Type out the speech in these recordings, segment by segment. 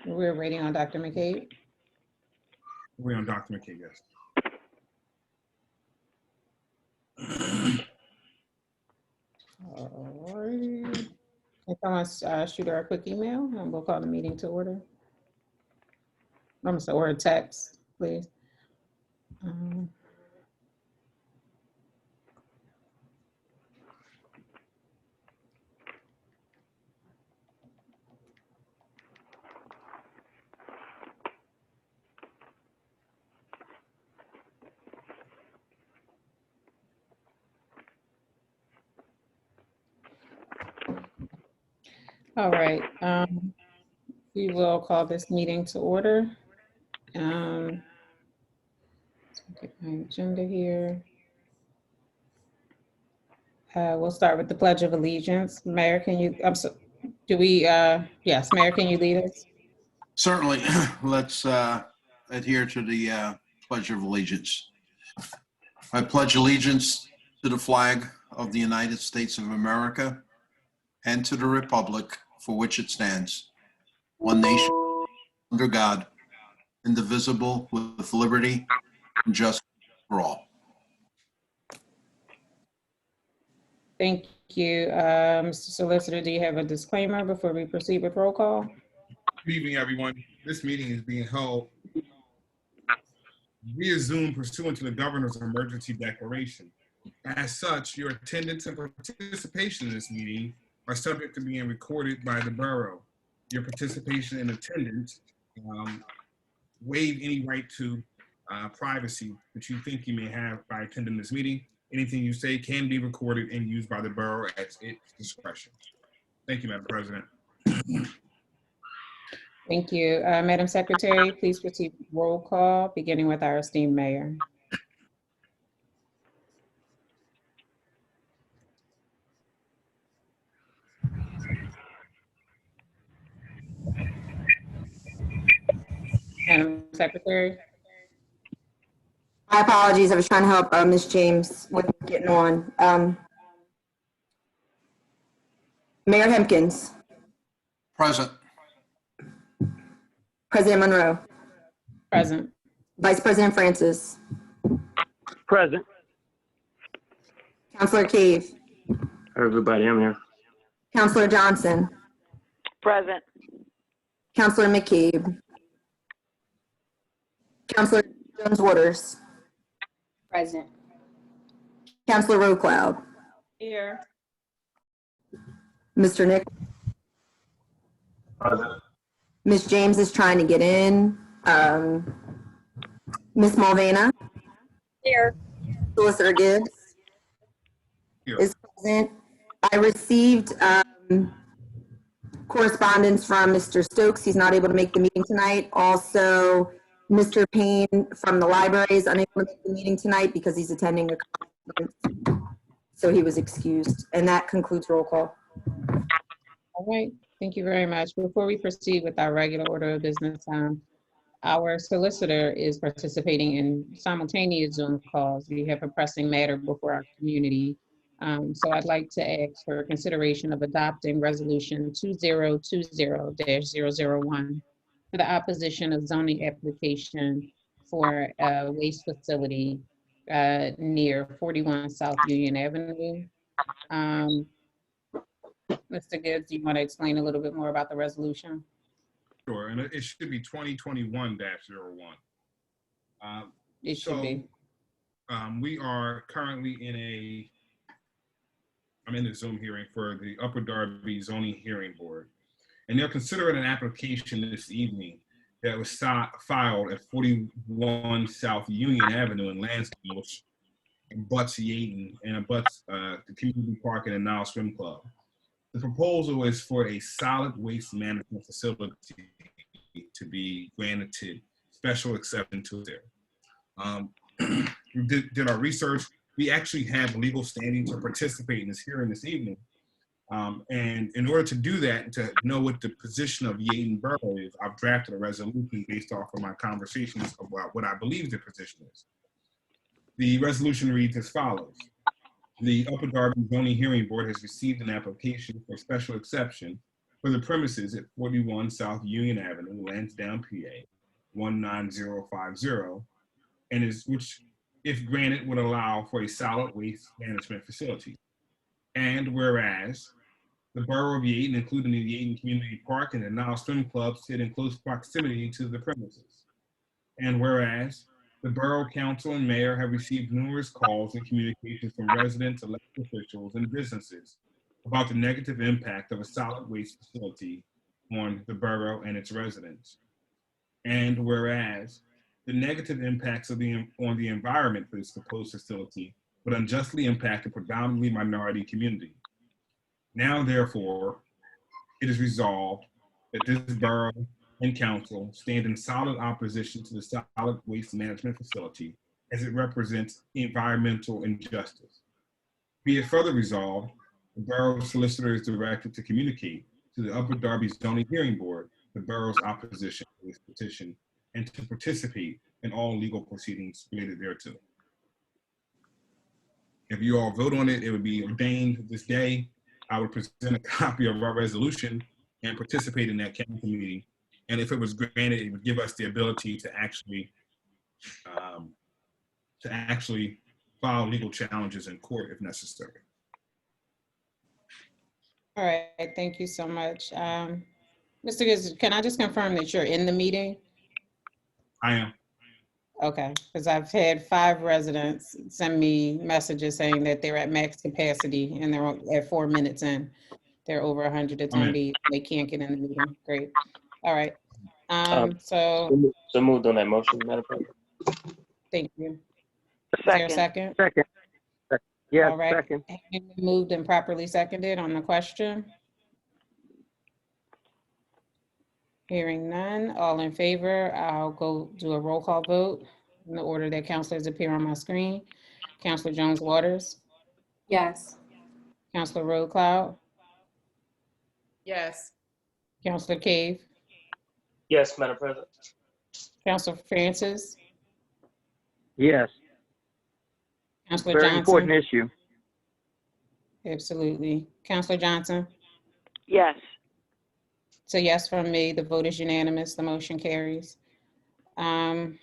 We're waiting on Dr. McCabe. We're on Dr. McKay, yes. All right. If someone shoot her a quick email, and we'll call the meeting to order. I'm sorry, or a text, please. All right, we will call this meeting to order. Let's get my agenda here. We'll start with the Pledge of Allegiance. Mayor, can you, yes, Mayor, can you lead us? Certainly. Let's adhere to the Pledge of Allegiance. I pledge allegiance to the flag of the United States of America and to the republic for which it stands, one nation, under God, indivisible, with liberty and justice for all. Thank you. Mr. Solicitor, do you have a disclaimer before we proceed with roll call? Good evening, everyone. This meeting is being held via Zoom pursuant to the Governor's Emergency Declaration. As such, your attendance and participation in this meeting are subject to being recorded by the Borough. Your participation and attendance waive any right to privacy that you think you may have by attending this meeting. Anything you say can be recorded and used by the Borough at its discretion. Thank you, Madam President. Thank you. Madam Secretary, please proceed with roll call, beginning with our esteemed mayor. Madam Secretary. My apologies. I was trying to help Ms. James with getting on. Mayor Hempkins. Present. President Monroe. Present. Vice President Francis. Present. Councilor Cave. Everybody, I'm here. Councilor Johnson. Present. Councilor McCabe. Councilor Jones-Waters. Present. Councilor Rowe-Cloud. Here. Mr. Nick. Present. Ms. James is trying to get in. Ms. Mulvaney. Here. Solicitor Gibbs. Here. Is present. I received correspondence from Mr. Stokes. He's not able to make the meeting tonight. Also, Mr. Payne from the library is unable to make the meeting tonight because he's attending a conference. So he was excused. And that concludes roll call. All right. Thank you very much. Before we proceed with our regular order of business, our solicitor is participating in simultaneous Zoom calls. We have a pressing matter before our community. So I'd like to ask for consideration of adopting resolution 2020-001 for the opposition of zoning application for a waste facility near 41 South Union Avenue. Mr. Gibbs, do you want to explain a little bit more about the resolution? Sure, and it should be 2021-01. It should be. We are currently I'm in the Zoom hearing for the Upper Darby Zoning Hearing Board. And they're considering an application this evening that was filed at 41 South Union Avenue in Lansdale, which abuts Yeadon and abuts the community park and the Nile Swim Club. The proposal is for a solid waste management facility to be granted special exception to there. We did our research. We actually have legal standing to participate in this hearing this evening. And in order to do that, and to know what the position of Yeadon Borough is, I've drafted a resolution based off of my conversations about what I believe the position is. The resolution reads as follows. The Upper Darby Zoning Hearing Board has received an application for special exception for the premises at 41 South Union Avenue, Lansdowne, PA, 19050, and which, if granted, would allow for a solid waste management facility. And whereas the Borough of Yeadon, including the Yeadon Community Park and the Nile Swim Club, sit in close proximity to the premises. And whereas the Borough Council and Mayor have received numerous calls and communications from residents, elected officials, and businesses about the negative impact of a solid waste facility on the borough and its residents. And whereas the negative impacts on the environment for this proposed facility would unjustly impact a predominantly minority community. Now, therefore, it is resolved that this borough and council stand in solid opposition to the solid waste management facility as it represents environmental injustice. Be it further resolved, the borough solicitor is directed to communicate to the Upper Darby Zoning Hearing Board the borough's opposition to this petition and to participate in all legal proceedings related thereto. If you all vote on it, it would be ordained this day. I would present a copy of our resolution and participate in that council meeting. And if it was granted, it would give us the ability to actually file legal challenges in court if necessary. All right, thank you so much. Mr. Gibbs, can I just confirm that you're in the meeting? I am. Okay, because I've had 5 residents send me messages saying that they're at max capacity and they're at 4 minutes in. They're over 100 attendees. They can't get in the meeting. Great. All right. So moved on that motion, Madam President. thank you. Is there a second? Second. Yes, All right. second. Moved and properly seconded on the question. Hearing none, all in favor, I'll go do a roll call vote in the order that councilors appear on my screen. Councilor Jones Waters, Yes. Councilor Road Cloud, Yes. Councilor Cave, Yes, Madam President. Councilor Francis, Yes. Councilor Very Johnson. important issue. Absolutely. Councilor Johnson. Yes. So yes from me, the vote is unanimous, the motion carries. All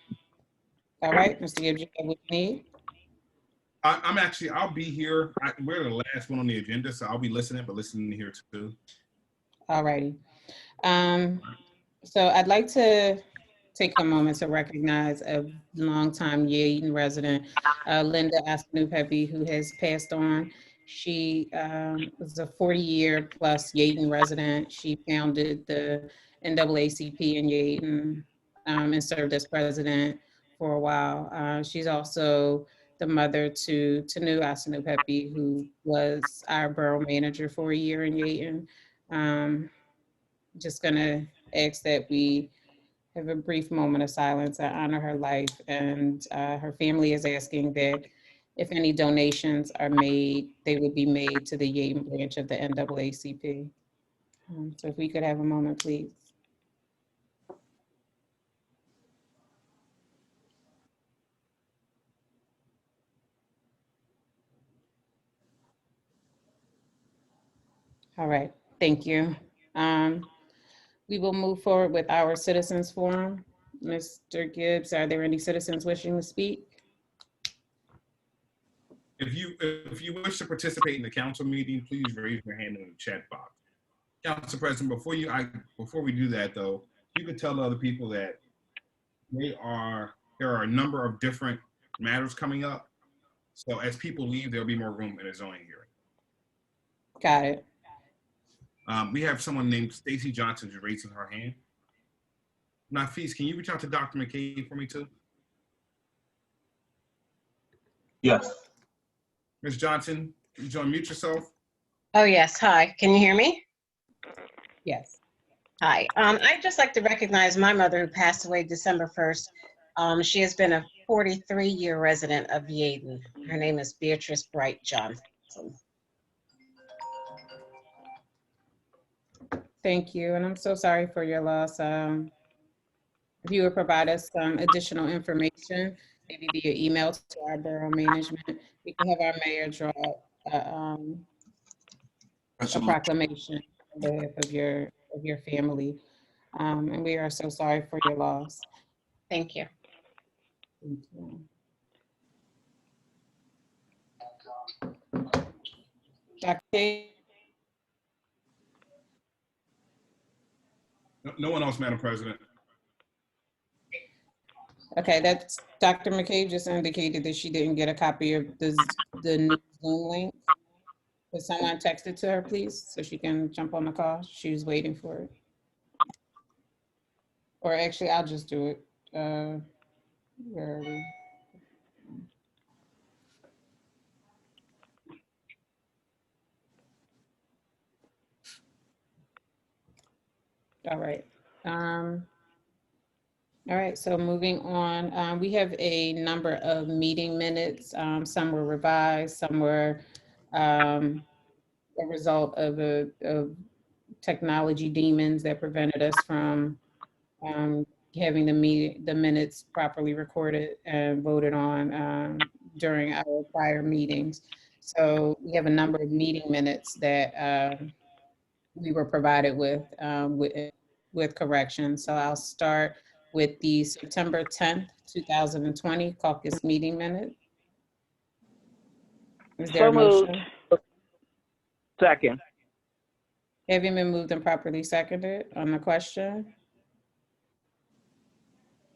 right, Mr. Gibbs, you have what you need? I'll be here. We're the last one on the agenda, so I'll be listening, but listening here too. All righty. So I'd like to take a moment to recognize a longtime Yeadon resident, Linda Asanupepe, who has passed on. She was a 40-year plus Yeadon resident. She founded the NAACP in Yeadon and served as president for a while. She's also the mother to Tanu Asanupepe, who was our borough manager for a year in Yeadon. Just gonna ask that we have a brief moment of silence and honor her life. And her family is asking that if any donations are made, they would be made to the Yeadon branch of the NAACP. So if we could have a moment, please. All right, thank you. We will move forward with our citizens forum. Mr. Gibbs, are there any citizens wishing to speak? If you wish to participate in the council meeting, please raise your hand in the chat box. Council President, before we do that though, you could tell the other people that there are a number of different matters coming up. So as people leave, there'll be more room in a zoning hearing. Got it. We have someone named Stacy Johnson who's raising her hand. Nafis, can you reach out to Dr. McKay for me too? Yes. Ms. Johnson, could you unmute yourself? Oh, yes. Hi. Can you hear me? Yes. Hi. I'd just like to recognize my mother who passed away December 1st. She has been a 43-year resident of Yeadon. Her name is Beatrice Bright Johnson. Thank you, and I'm so sorry for your loss. If you would provide us some additional information, maybe via email to our borough management, we can have our mayor draw a proclamation. on behalf of your family. And we are so sorry for your loss. Thank you. Thank you. Dr. Cage? No one else, Madam President. Okay, that's, Dr. McCabe just indicated that she didn't get a copy of the new Zoom link. Could someone text it to her, please, so she can jump on the call? She was waiting for it. Or actually, I'll just do it. Where are we? All right. All right, so moving on, we have a number of meeting minutes. Some were revised, some were a result of technology demons that prevented us from having the minutes properly recorded and voted on during our prior meetings. So we have a number of meeting minutes that we were provided with corrections. So I'll start with the September 10th, 2020 caucus meeting minute. Is there a So moved. motion? Second. Having been moved and properly seconded on the question?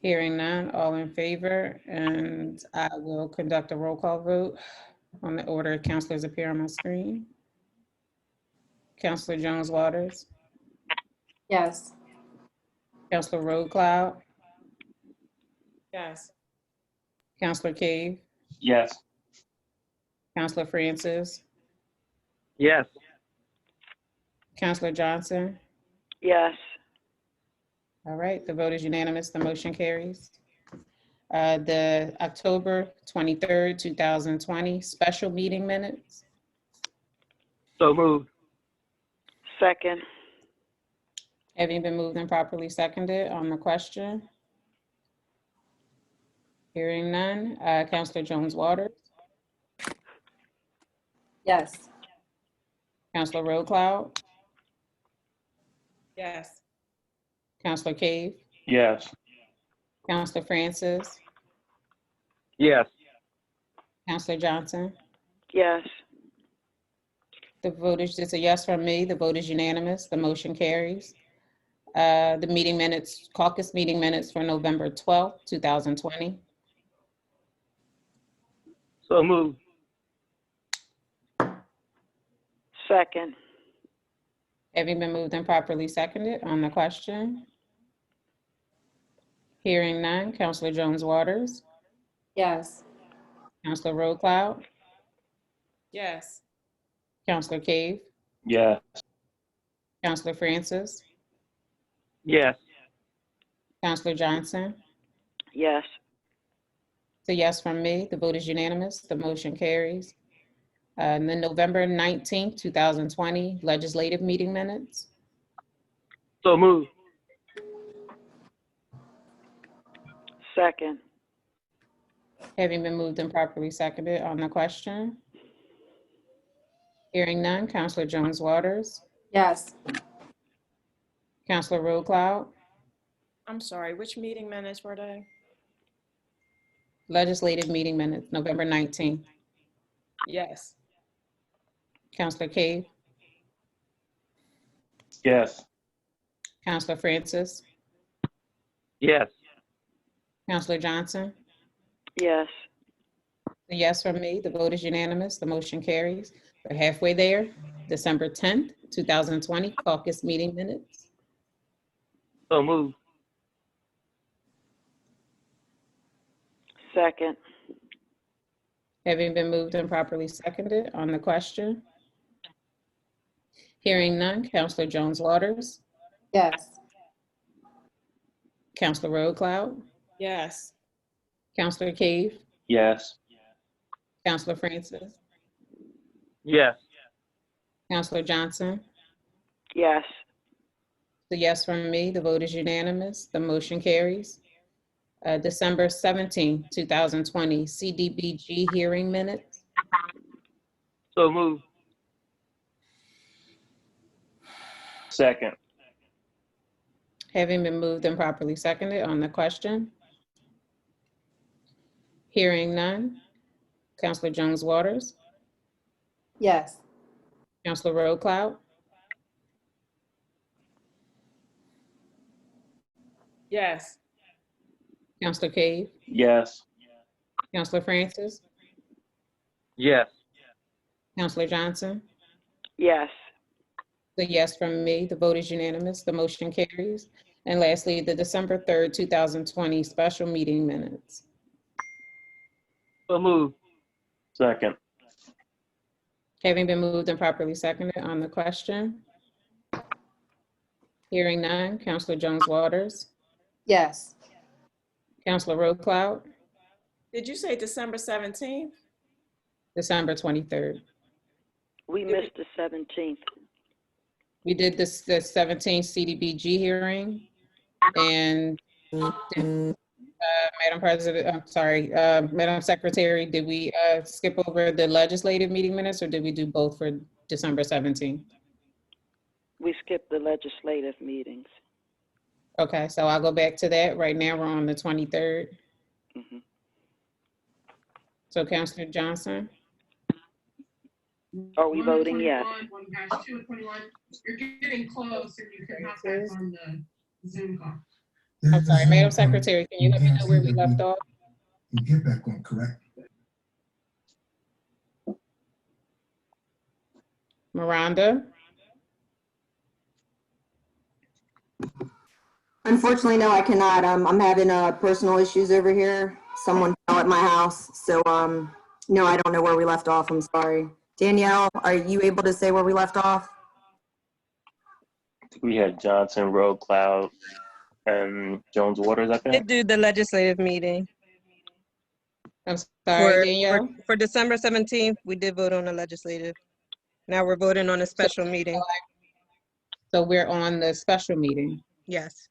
Hearing none, all in favor, and I will conduct a roll call vote on the order of councilors appear on my screen. Councilor Jones Waters, Yes. Councilor Road Cloud, Yes. Councilor Cave, Yes. Councilor Francis, Yes. Councilor Johnson. Yes. All right, the vote is unanimous, the motion carries. The October 23rd, 2020 special meeting minutes. So moved. Second. Having been moved and properly seconded on the question? Hearing none, Councilor Jones Waters, Yes. Councilor Road Cloud, Yes. Councilor Cave, Yes. Councilor Francis, Yes. Councilor Johnson. Yes. The vote is just a yes from me. The vote is unanimous. The motion carries. The meeting minutes, caucus meeting minutes for November 12th, 2020. So moved. Second. Having been moved and properly seconded on the question? Hearing none, Councilor Jones Waters, Yes. Councilor Road Cloud, Yes. Councilor Cave, Yes. Councilor Francis, Yes. Councilor Johnson. Yes. It's a yes from me. The vote is unanimous. The motion carries. And then November 19th, 2020 legislative meeting minutes. So moved. Second. Having been moved and properly seconded on the question? Hearing none, Councilor Jones Waters, Yes. Councilor Road Cloud, I'm sorry, which meeting minutes were they? legislative meeting minutes, November 19th. Yes. Councilor Cave, Yes. Councilor Francis, Yes. Councilor Johnson. Yes. A yes from me. The vote is unanimous. The motion carries. We're halfway there. December 10th, 2020 caucus meeting minutes. So moved. Second. Having been moved and properly seconded on the question? Hearing none, Councilor Jones Waters, Yes. Councilor Road Cloud, Yes. Councilor Cave, Yes. Councilor Francis, Yes. Councilor Johnson. Yes. The yes from me. The vote is unanimous. The motion carries. December 17th, 2020 CDBG hearing minutes. So moved. Second. Having been moved and properly seconded on the question. Hearing none. Counselor Jones Waters, Yes. Counselor Roadcloud, Yes. Counselor Cave, Yes. Counselor Francis, Yes. Counselor Johnson. Yes. The yes from me, the vote is unanimous, the motion carries. And lastly, the December 3rd, 2020 special meeting minutes. So moved. Second. Having been moved and properly seconded on the question. Hearing none, Counselor Jones Waters, Yes. Counselor Roadcloud, Did you say December 17th? December 23rd. We missed the 17th. We did this, the 17th CDBG hearing, and Madam President, I'm sorry, Madam Secretary, did we skip over the legislative meeting minutes, or did we do both for December 17th? We skipped the legislative meetings. Okay, so I'll go back to that. Right now, we're on the 23rd. Mhm. So Counselor Johnson, Are we voting yes? You're getting close and you can hop back on the Zoom call. I'm sorry, Madam Secretary, can you let me know where we left off? You get back on, correct? Miranda, Unfortunately, no, I cannot. I'm having personal issues over here. Someone fell at my house. So, no, I don't know where we left off. I'm sorry. Danielle, are you able to say where we left off? We had Johnson, Roadcloud, and Jones Waters, I Did think. do the legislative meeting. I'm sorry, For, Danielle. for December 17th, we did vote on the legislative. Now we're voting on a special meeting. So we're on the special meeting. Yes.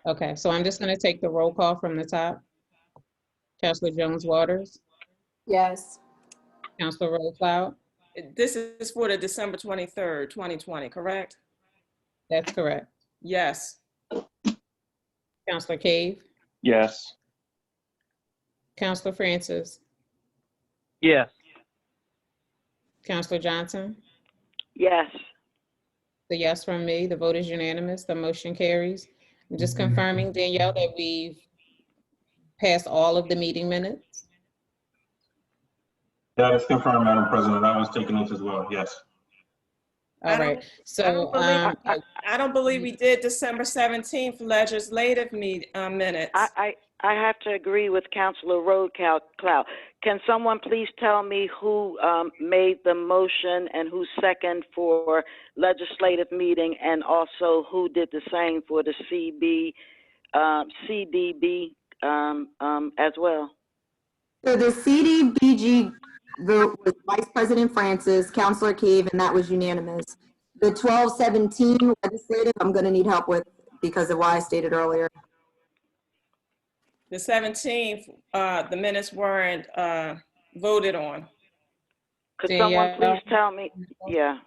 Okay, so I'm just gonna take the roll call from the top. Counselor Jones Waters, Yes. Counselor Roadcloud, This is for the December 23rd, 2020, correct? that's correct. Yes. Counselor Cave, Yes. Counselor Francis, Yes. Counselor Johnson. Yes. The yes from me, the vote is unanimous, the motion carries. I'm just confirming, Danielle, that we've passed all of the meeting minutes. That is confirmed, Madam President. I was taking notes as well. Yes. All right, so, I don't believe we did December 17th legislative minutes. I have to agree with Councilor Roadcloud. Can someone please tell me who made the motion and who seconded for legislative meeting, and also who did the same for the CDB as well? So the CDBG vote was Vice President Francis, Counselor Cave, and that was unanimous. The 1217 legislative, I'm going to need help with because of why I stated earlier. The 17th, the minutes weren't voted on. Could someone please tell me? Yeah.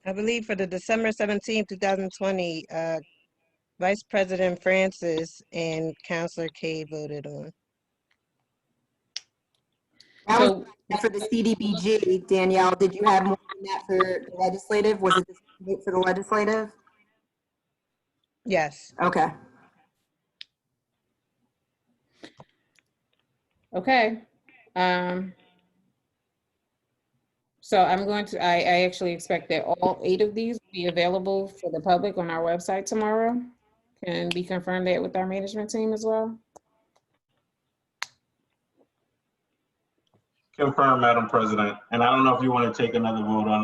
I believe for the December 17th, 2020, Vice President Francis and Counselor K voted on. That was for the CDBG. Danielle, did you have more than that for the legislative? Was it the same vote for the legislative? Yes. Okay. okay. So I'm going to, I actually expect that all 8 of these will be available for the public on our website tomorrow. Can we confirm that with our management team as well? Confirmed, Madam President. And I don't know if you want to take another vote on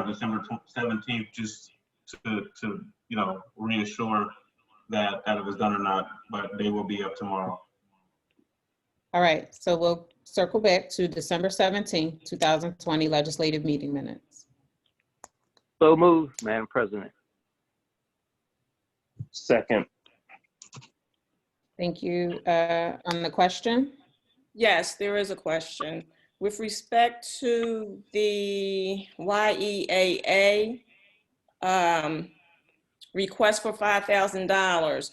December 17th, just to reassure that it was done or not, but they will be up tomorrow. All right, so we'll circle back to December 17th, 2020 legislative meeting minutes. So moved, Madam President. Second. Thank you. On the question? Yes, there is a question. with respect to the YEAA request for $5,000,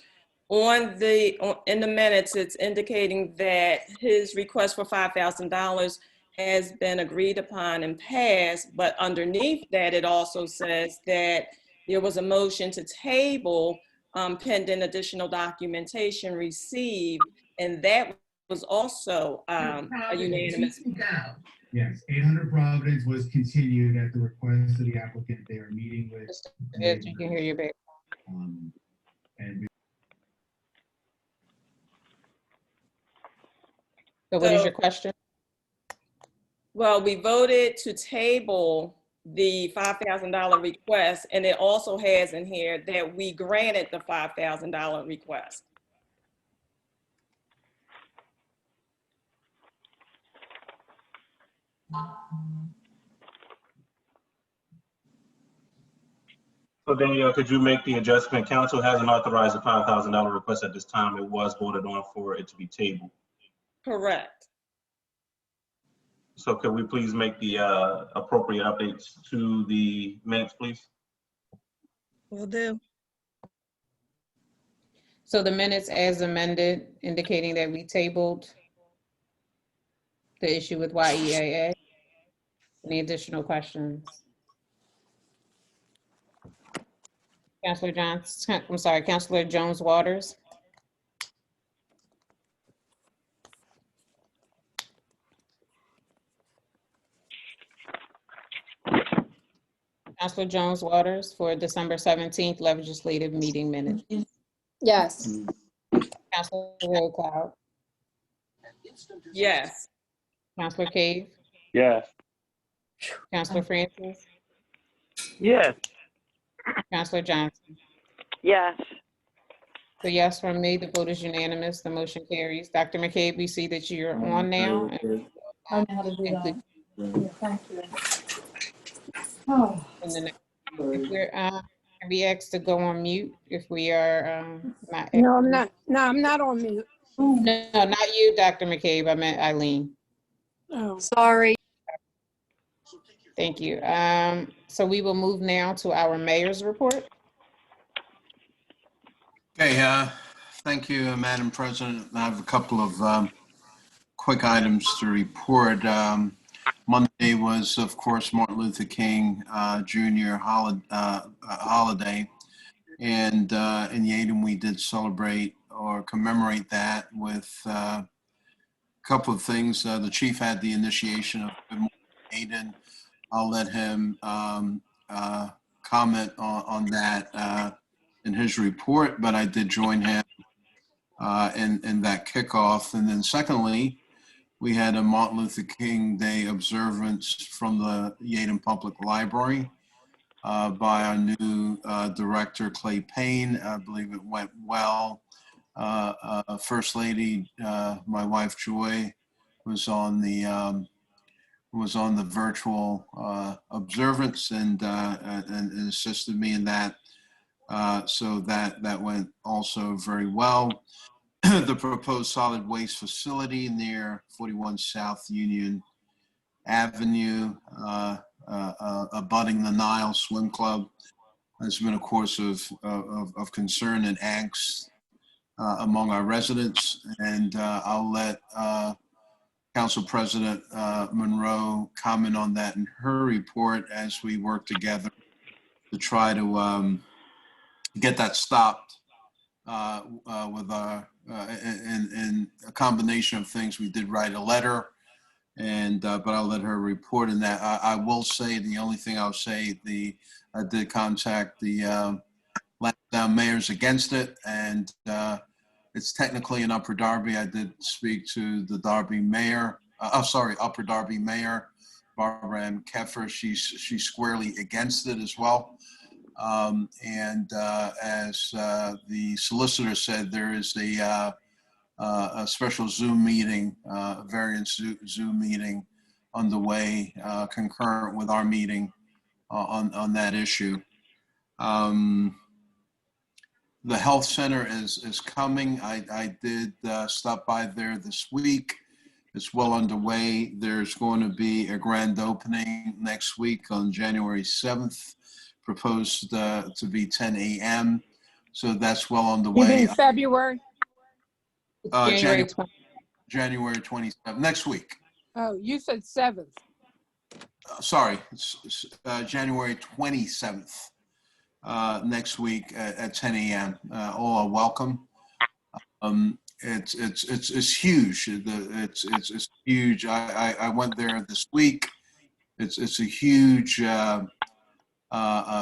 in the minutes, it's indicating that his request for $5,000 has been agreed upon and passed, but underneath that, it also says that there was a motion to table pending additional documentation received, and that was also a unanimous. Yes, 800 Providence was continued at the request of the applicant. They are meeting with. Yes, you can hear you back. And So what is your question? Well, we voted to table the $5,000 request, and it also has in here that we granted the $5,000 request. So Danielle, could you make the adjustment? Council hasn't authorized a $5,000 request at this time. It was voted on for it to be tabled. Correct. So could we please make the appropriate updates to the minutes, please? Will do. So the minutes as amended indicating that we tabled the issue with YEAA. Any additional questions? Councilor Johnson, I'm sorry, Councilor Jones Waters. Councilor Jones Waters for December 17th legislative meeting minutes. Yes. Councilor Roll Cloud. Yes. Councilor Cave. Yes. Councilor Francis. Yes. Councilor Johnson. Yes. So yes from me, the vote is unanimous, the motion carries. Dr. McCabe, we see that you're on now. I know how to do that. Yeah, thank you. Oh. If we're, can we asked to go on mute if we are not. No, I'm not. No, I'm not on mute. No, not you, Dr. McCabe. I meant Eileen. Oh, sorry. Thank you. So we will move now to our mayor's report. Okay, thank you, Madam President. I have a couple of quick items to report. Monday was, of course, Martin Luther King Jr. holiday. And in Yeadon, we did celebrate or commemorate that with a couple of things. The chief had the initiation of Good Morning Yeadon. I'll let him comment on that in his report, but I did join him in that kickoff. And then secondly, we had a Martin Luther King Day observance from the Yeadon Public Library by our new director, Clay Payne. I believe it went well. First Lady, my wife Joy, was on the virtual observance and assisted me in that. So that went also very well. The proposed solid waste facility near 41 South Union Avenue, abutting the Nile Swim Club, has been a course of concern and angst among our residents. And I'll let Council President Monroe comment on that in her report as we work together to try to get that stopped with our, in a combination of things. We did write a letter, and but I'll let her report in that. I will say, the only thing I'll say, I did contact the Lansdowne mayors against it, and it's technically in Upper Darby. I did speak to the Darby mayor, Upper Darby mayor, Barbara M. Keffer. She's squarely against it as well. And as the solicitor said, there is a special Zoom meeting, variance Zoom meeting underway, concurrent with our meeting on that issue. The health center is coming. I did stop by there this week It's well underway. There's going to be a grand opening next week on January 7th, proposed to be 10 a.m. So that's well You underway. mean February? It's January January, 20th. January 27th, next week. Oh, you said 7th. Sorry, it's January 27th, next week at 10 a.m. All are welcome. It's huge. It's huge. I went there this week. It's a huge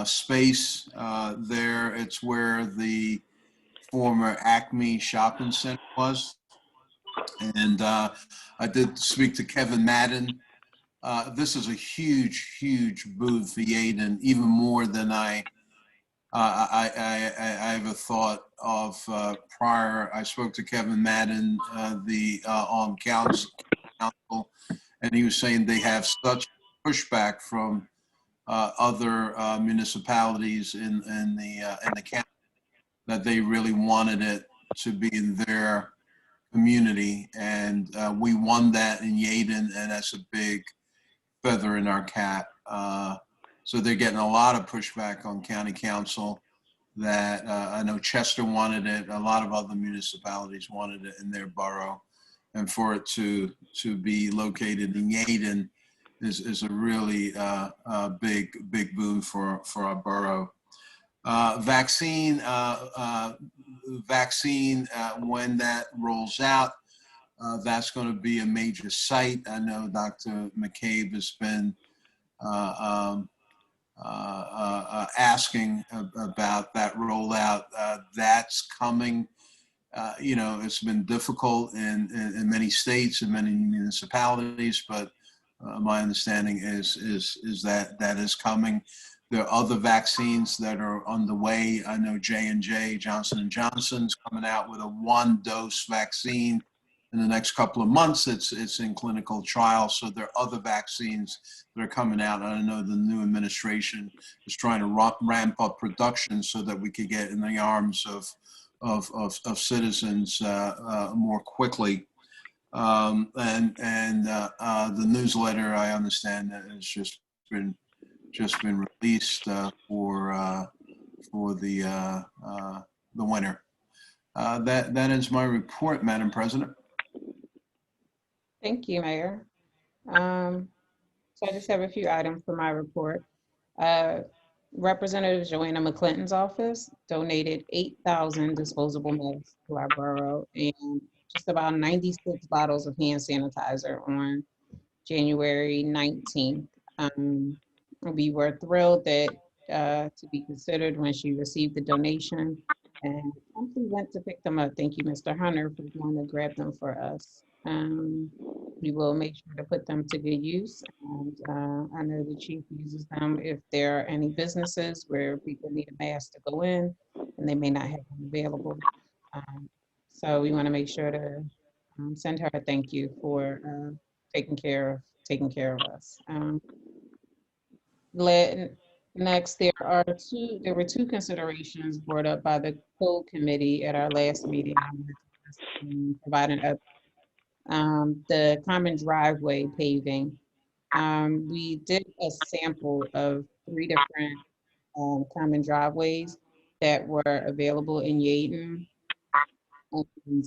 space there. It's where the former Acme Shopping Center was, and I did speak to Kevin Madden. This is a huge booth for Yeadon, even more than I ever thought of prior. I spoke to Kevin Madden, the on council, and he was saying they have such pushback from other municipalities in the county that they really wanted it to be in their community, and we won that in Yeadon, and that's a big feather in our cap. So they're getting a lot of pushback on county council that I know Chester wanted it. A lot of other municipalities wanted it in their borough. And for it to be located in Yeadon is a really big boon for our borough. Vaccine, when that rolls out, that's going to be a major site. I know Dr. McCabe has been asking about that rollout. That's coming. It's been difficult in many states and many municipalities, but my understanding is that is coming. There are other vaccines that are underway. I know J&J, Johnson & Johnson's coming out with a 1-dose vaccine in the next couple of months. It's in clinical trials. So there are other vaccines that are coming out. And I know the new administration is trying to ramp up production so that we could get in the arms of citizens more quickly. The newsletter, I understand, that has just been released for the winter. That is my report, Madam President. Thank you, Mayor. So I just have a few items for my report. Representative Joanna McClinton's office donated 8,000 disposable masks to our borough and just about 96 bottles of hand sanitizer on January 19th. We were thrilled that to be considered when she received the donation, and promptly went to pick them up. Thank you, Mr. Hunter, for going to grab them for us. We will make sure to put them to good use. And I know the chief uses them if there are any businesses where people need a mask to go in and they may not have them available. So we want to make sure to send her a thank you for taking care of us. Next, there were two considerations brought up by the code committee at our last meeting. Providing the common driveway paving. We did a sample of 3 different common driveways that were available in Yeadon. And,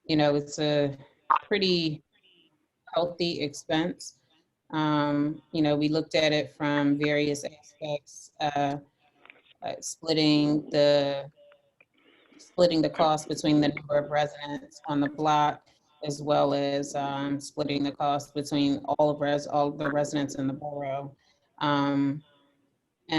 it's a pretty healthy expense. We looked at it from various aspects, splitting the cost between the number of residents on the block, as well as splitting the cost between all the residents in the borough. And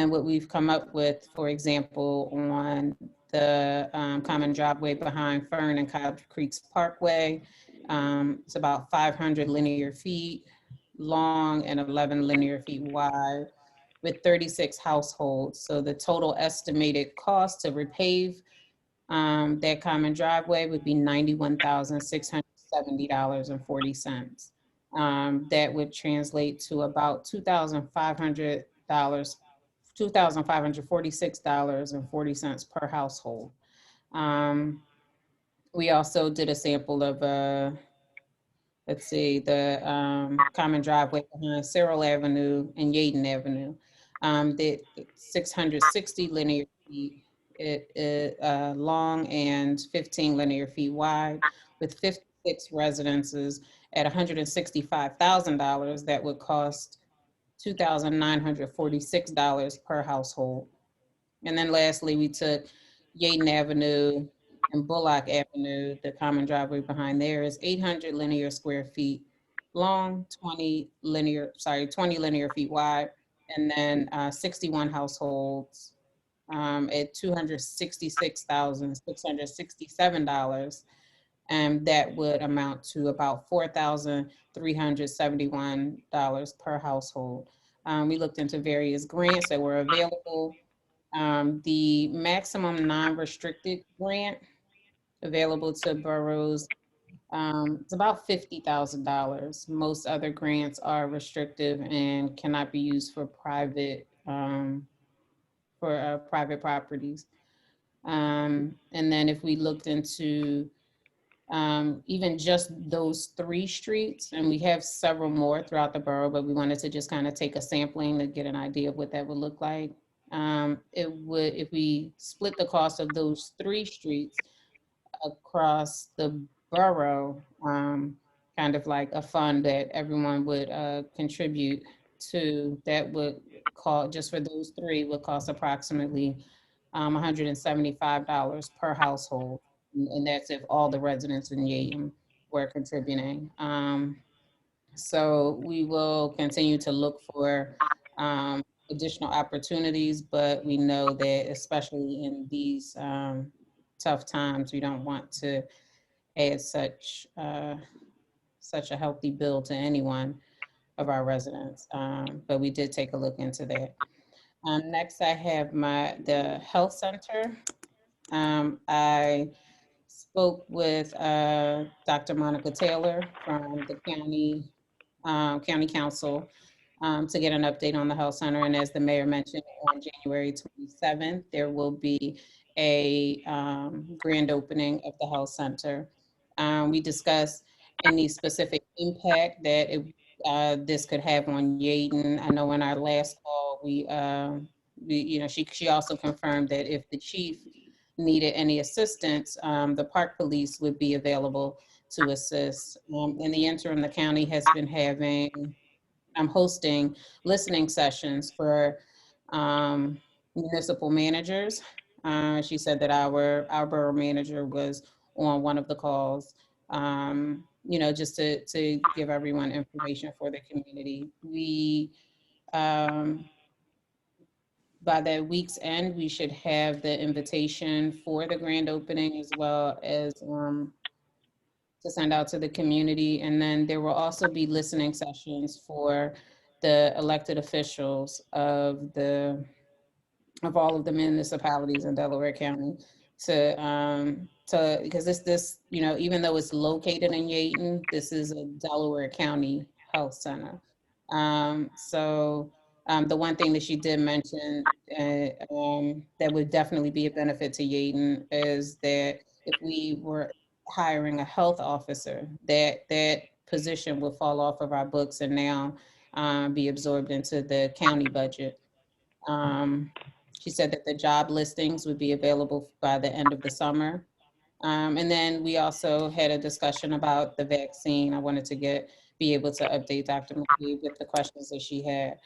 what we've come up with, for example, on the common driveway behind Fern and Cobb Creeks Parkway, it's about 500 linear feet long and 11 linear feet wide with 36 households. So the total estimated cost to repave that common driveway would be $91,670.40. That would translate to about $2,546.40 per household. We also did a sample of let's see, the common driveway behind Cyril Avenue and Yeadon Avenue. The 660 linear feet long and 15 linear feet wide, with 56 residences at $165,000. That would cost $2,946 per household. And then lastly, we took Yeadon Avenue and Bullock Avenue. The common driveway behind there is 800 linear square feet long, 20 linear feet wide, and then 61 households at $266,667. And that would amount to about $4,371 per household. We looked into various grants that were available. The maximum non-restricted grant available to boroughs, it's about $50,000. Most other grants are restrictive and cannot be used for private private properties. And then if we looked into even just those 3 streets, and we have several more throughout the borough, but we wanted to just kind of take a sampling to get an idea of what that would look like. It would, if we split the cost of those 3 streets across the borough, kind of like a fund that everyone would contribute to, that would cost, just for those 3, would cost approximately $175 per household. And that's if all the residents in Yeadon were contributing. So we will continue to look for additional opportunities, but we know that especially in these tough times, we don't want to add such a healthy bill to anyone of our residents. But we did take a look into that. Next, I have the health center. I spoke with Dr. Monica Taylor from the county council to get an update on the health center. And as the mayor mentioned, on January 27th, there will be a grand opening of the health center. We discussed any specific impact that this could have on Yeadon. I know in our last call, she also confirmed that if the chief needed any assistance, the park police would be available to assist. In the interim, the county has been hosting listening sessions for municipal managers. She said that our borough manager was on one of the calls, just to give everyone information for the community. We, by that week's end, we should have the invitation for the grand opening, as well as to send out to the community. And then there will also be listening sessions for the elected officials of all of the municipalities in Delaware County because this, even though it's located in Yeadon, this is a Delaware County health center. The one thing that she did mention that would definitely be a benefit to Yeadon is that if we were hiring a health officer, that position will fall off of our books and now be absorbed into the county budget. She said that the job listings would be available by the end of the summer. And then we also had a discussion about the vaccine. I wanted to be able to update Dr. McKee with the questions that she had.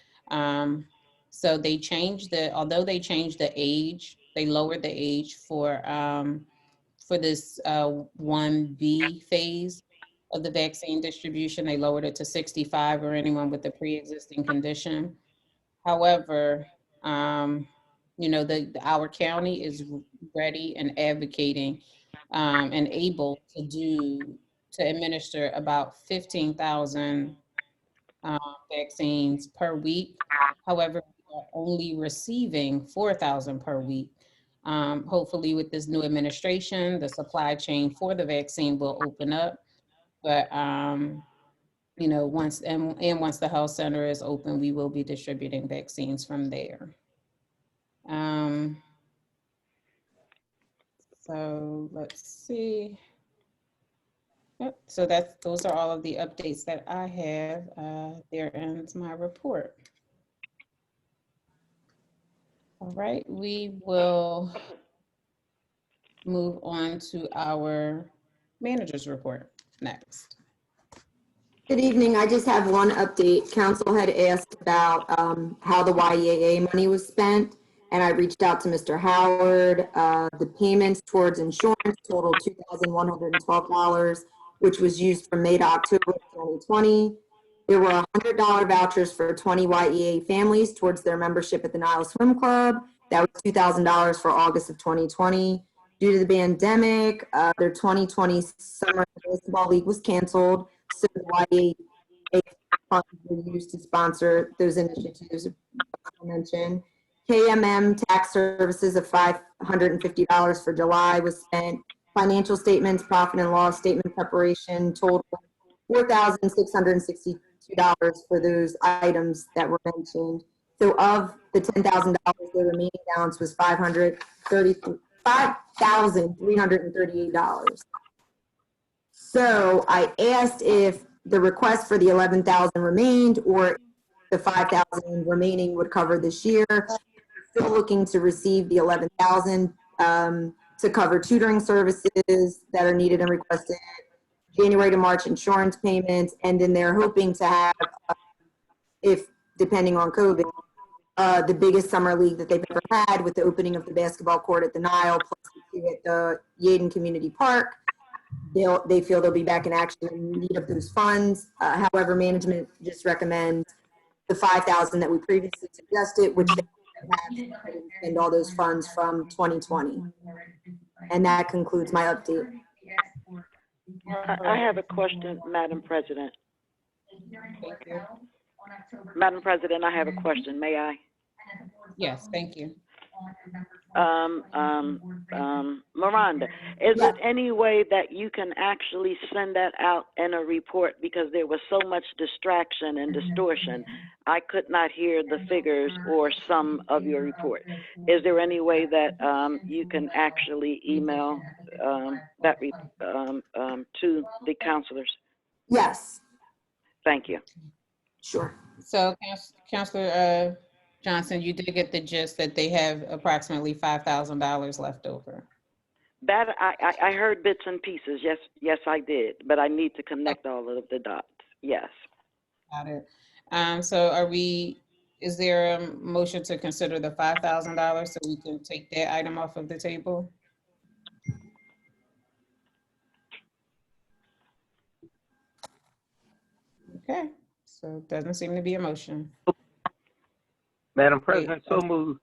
So although they changed the age, they lowered the age for this 1B phase of the vaccine distribution. They lowered it to 65 or anyone with a pre-existing condition. However, our county is ready and advocating and able to administer about 15,000 vaccines per week. However, we are only receiving 4,000 per week. Hopefully with this new administration, the supply chain for the vaccine will open up. But once the health center is open, we will be distributing vaccines from there. So let's see. Yep, so those are all of the updates that I have. There ends my report. All right, we will move on to our manager's report next. Good evening. I just have one update. Council had asked about how the YEAA money was spent, and I reached out to Mr. Howard. The payments towards insurance totaled $2,112, which was used from May to October of 2020. There were $100 vouchers for 20 YEA families towards their membership at the Nile Swim Club. That was $2,000 for August of 2020. Due to the pandemic, their 2020 Summer Basketball League was canceled. So the YEA funds were used to sponsor those initiatives I mentioned. KMM tax services of $550 for July was spent. Financial statements, profit and loss statement preparation total $4,662 for those items that were mentioned. So of the $10,000, the remaining balance was $5,338. So I asked if the request for the 11,000 remained or the 5,000 remaining would cover this year. Still looking to receive the 11,000 to cover tutoring services that are needed and requested, January to March insurance payments, and then they're hoping to have, if depending on COVID, the biggest summer league that they've ever had with the opening of the basketball court at the Nile, plus at the Yeadon Community Park. They feel they'll be back in action in need of those funds. However, management just recommends the 5,000 that we previously suggested, which they have and all those funds from 2020. And that concludes my update. I have a question, Madam President. Madam President, I have a question. May I? Yes, thank you. Miranda, is it any way that you can actually send that out in a report, because there was so much distraction and distortion, I could not hear the figures or some of your report. Is there any way that you can actually email that to the counselors? Yes. Thank you. Sure. So Councilor Johnson, you did get the gist that they have approximately $5,000 left over. That I heard bits and pieces. Yes, I did. But I need to connect all of the dots. Yes. Got it. So is there a motion to consider the $5,000 so we can take that item off of the table? Okay, so it doesn't seem to be a motion. Madam President, so moved.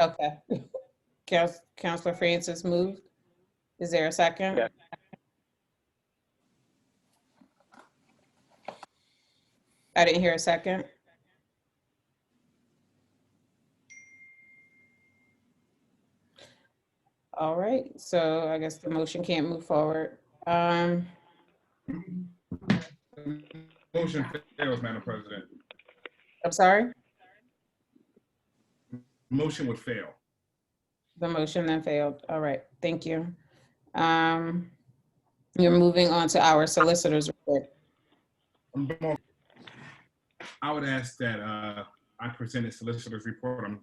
Okay. Councilor Francis moved. Is there a second? Yes. I didn't hear a second. All right, so I guess the motion can't move forward. Motion fails, Madam President. I'm sorry? Motion would fail. The motion then failed. All right, thank you. You're moving on to our solicitor's report. I would ask that I present a solicitor's report. We're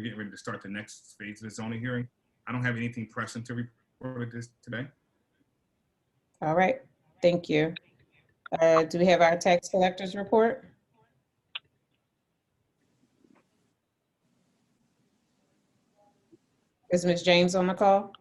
getting ready to start the next phase of the zoning hearing. I don't have anything pressing to report at this today. All right, thank you. Do we have our tax collector's report? Is Ms. James on the call?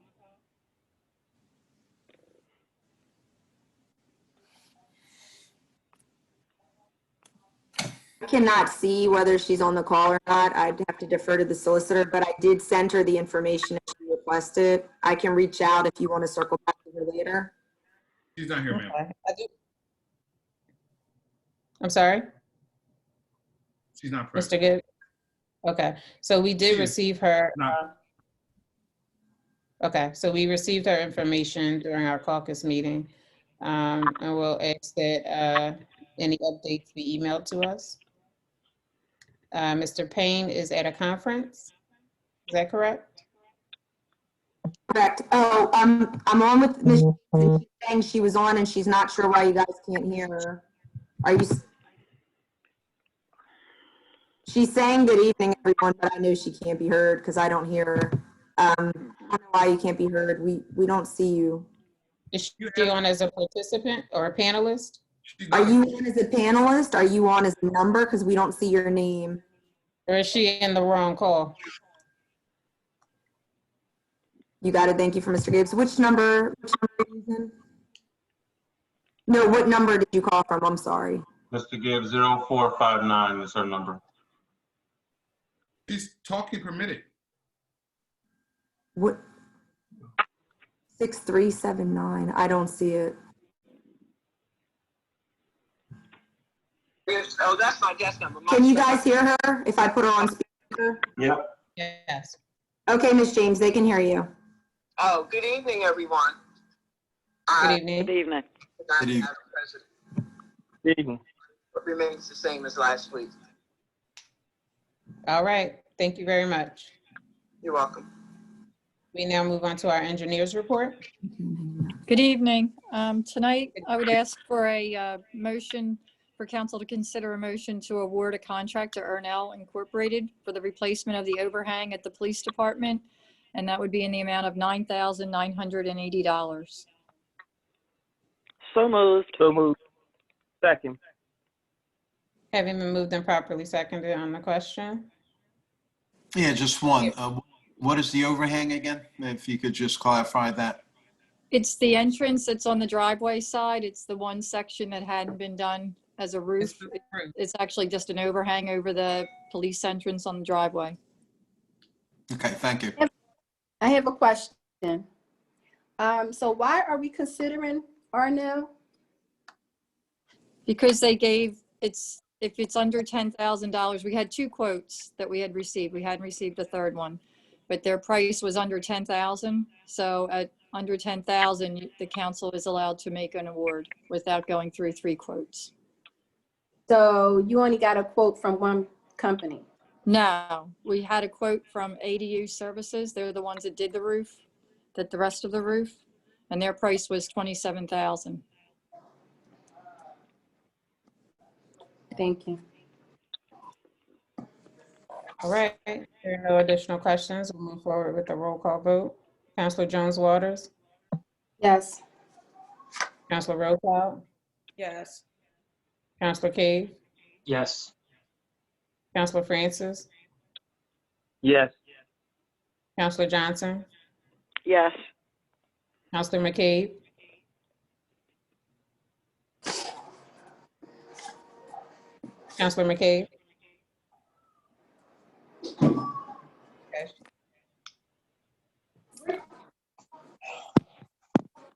I cannot see whether she's on the call or not. I'd have to defer to the solicitor, but I did send her the information that she requested. I can reach out if you want to circle back to her later. She's not here, ma'am. Okay. I'm sorry? She's not present. Mr. Gibb? Okay, so we did receive her. Okay, so we received her information during our caucus meeting. And we'll ask that any updates be emailed to us. Mr. Payne is at a conference. Is that correct? Correct. Oh, I'm on with Ms. She's saying she was on and she's not sure why you guys can't hear her. Are you? She's saying good evening, everyone, but I know she can't be heard because I don't hear her. I don't know why you can't be heard. We don't see you. Is she on as a participant or a panelist? Are you on as a panelist? Are you on as a number? Because we don't see your name. Or is she in the wrong call? You got it. Thank you for Mr. Gibbs. Which number are you using? No, what number did you call from? I'm sorry. Mr. Gibbs, 0459 is her number. She's talking permitted. What? 6379. I don't see it. Oh, that's my desk number. Can you guys hear her if I put her on speaker? Yep. Yes. Okay, Ms. James, they can hear you. Oh, good evening, everyone. Good evening. Good evening. Good evening. Madam President. Good evening. It remains the same as last week. All right. Thank you very much. You're welcome. We now move on to our engineer's report. Good evening. Tonight, I would ask for a motion for council to consider a motion to award a contract to Ernell Incorporated for the replacement of the overhang at the police department, and that would be in the amount of $9,980. So moved. So moved. Second. Having been moved and properly seconded on the question. Yeah, just one. What is the overhang again? If you could just clarify that. It's the entrance that's on the driveway side. It's the one section that hadn't been done as a roof. It's actually just an overhang over the police entrance on the driveway. Okay, thank you. I have a question. So why are we considering Arnell? Because they gave, if it's under $10,000, we had two quotes that we had received. We hadn't received a third one, but their price was under 10,000. So at under 10,000, the council is allowed to make an award without going through three quotes. So you only got a quote from one company? No, we had a quote from ADU Services. They're the ones that did the roof, that the rest of the roof, and their price was $27,000. Thank you. All right. There are no additional questions. We'll move forward with the roll call vote. Councilor Jones Waters. Yes. Councilor Rothschild. Yes. Councilor Cave. Yes. Councilor Francis. Yes. Councilor Johnson. Yes. Councilor McCabe. Councilor McCabe. Okay.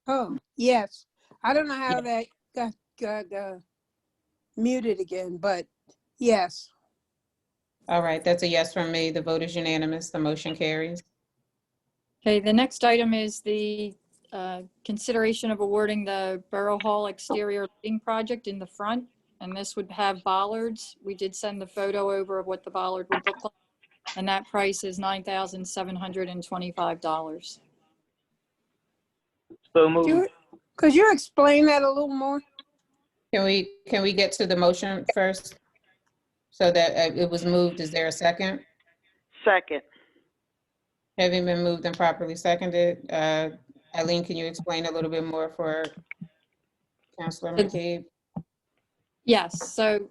Oh, yes. I don't know how that got muted again, but yes. All right, that's a yes from me. The vote is unanimous. The motion carries. Okay, the next item is the consideration of awarding the Borough Hall exterior lighting project in the front. And this would have bollards. We did send the photo over of what the bollard would look like. And that price is $9,725. So moved. Could you explain that a little more? Can we get to the motion first? So that it was moved, is there a second? Second. Having been moved and properly seconded, Eileen, can you explain a little bit more for Councilor McCabe? Yes, so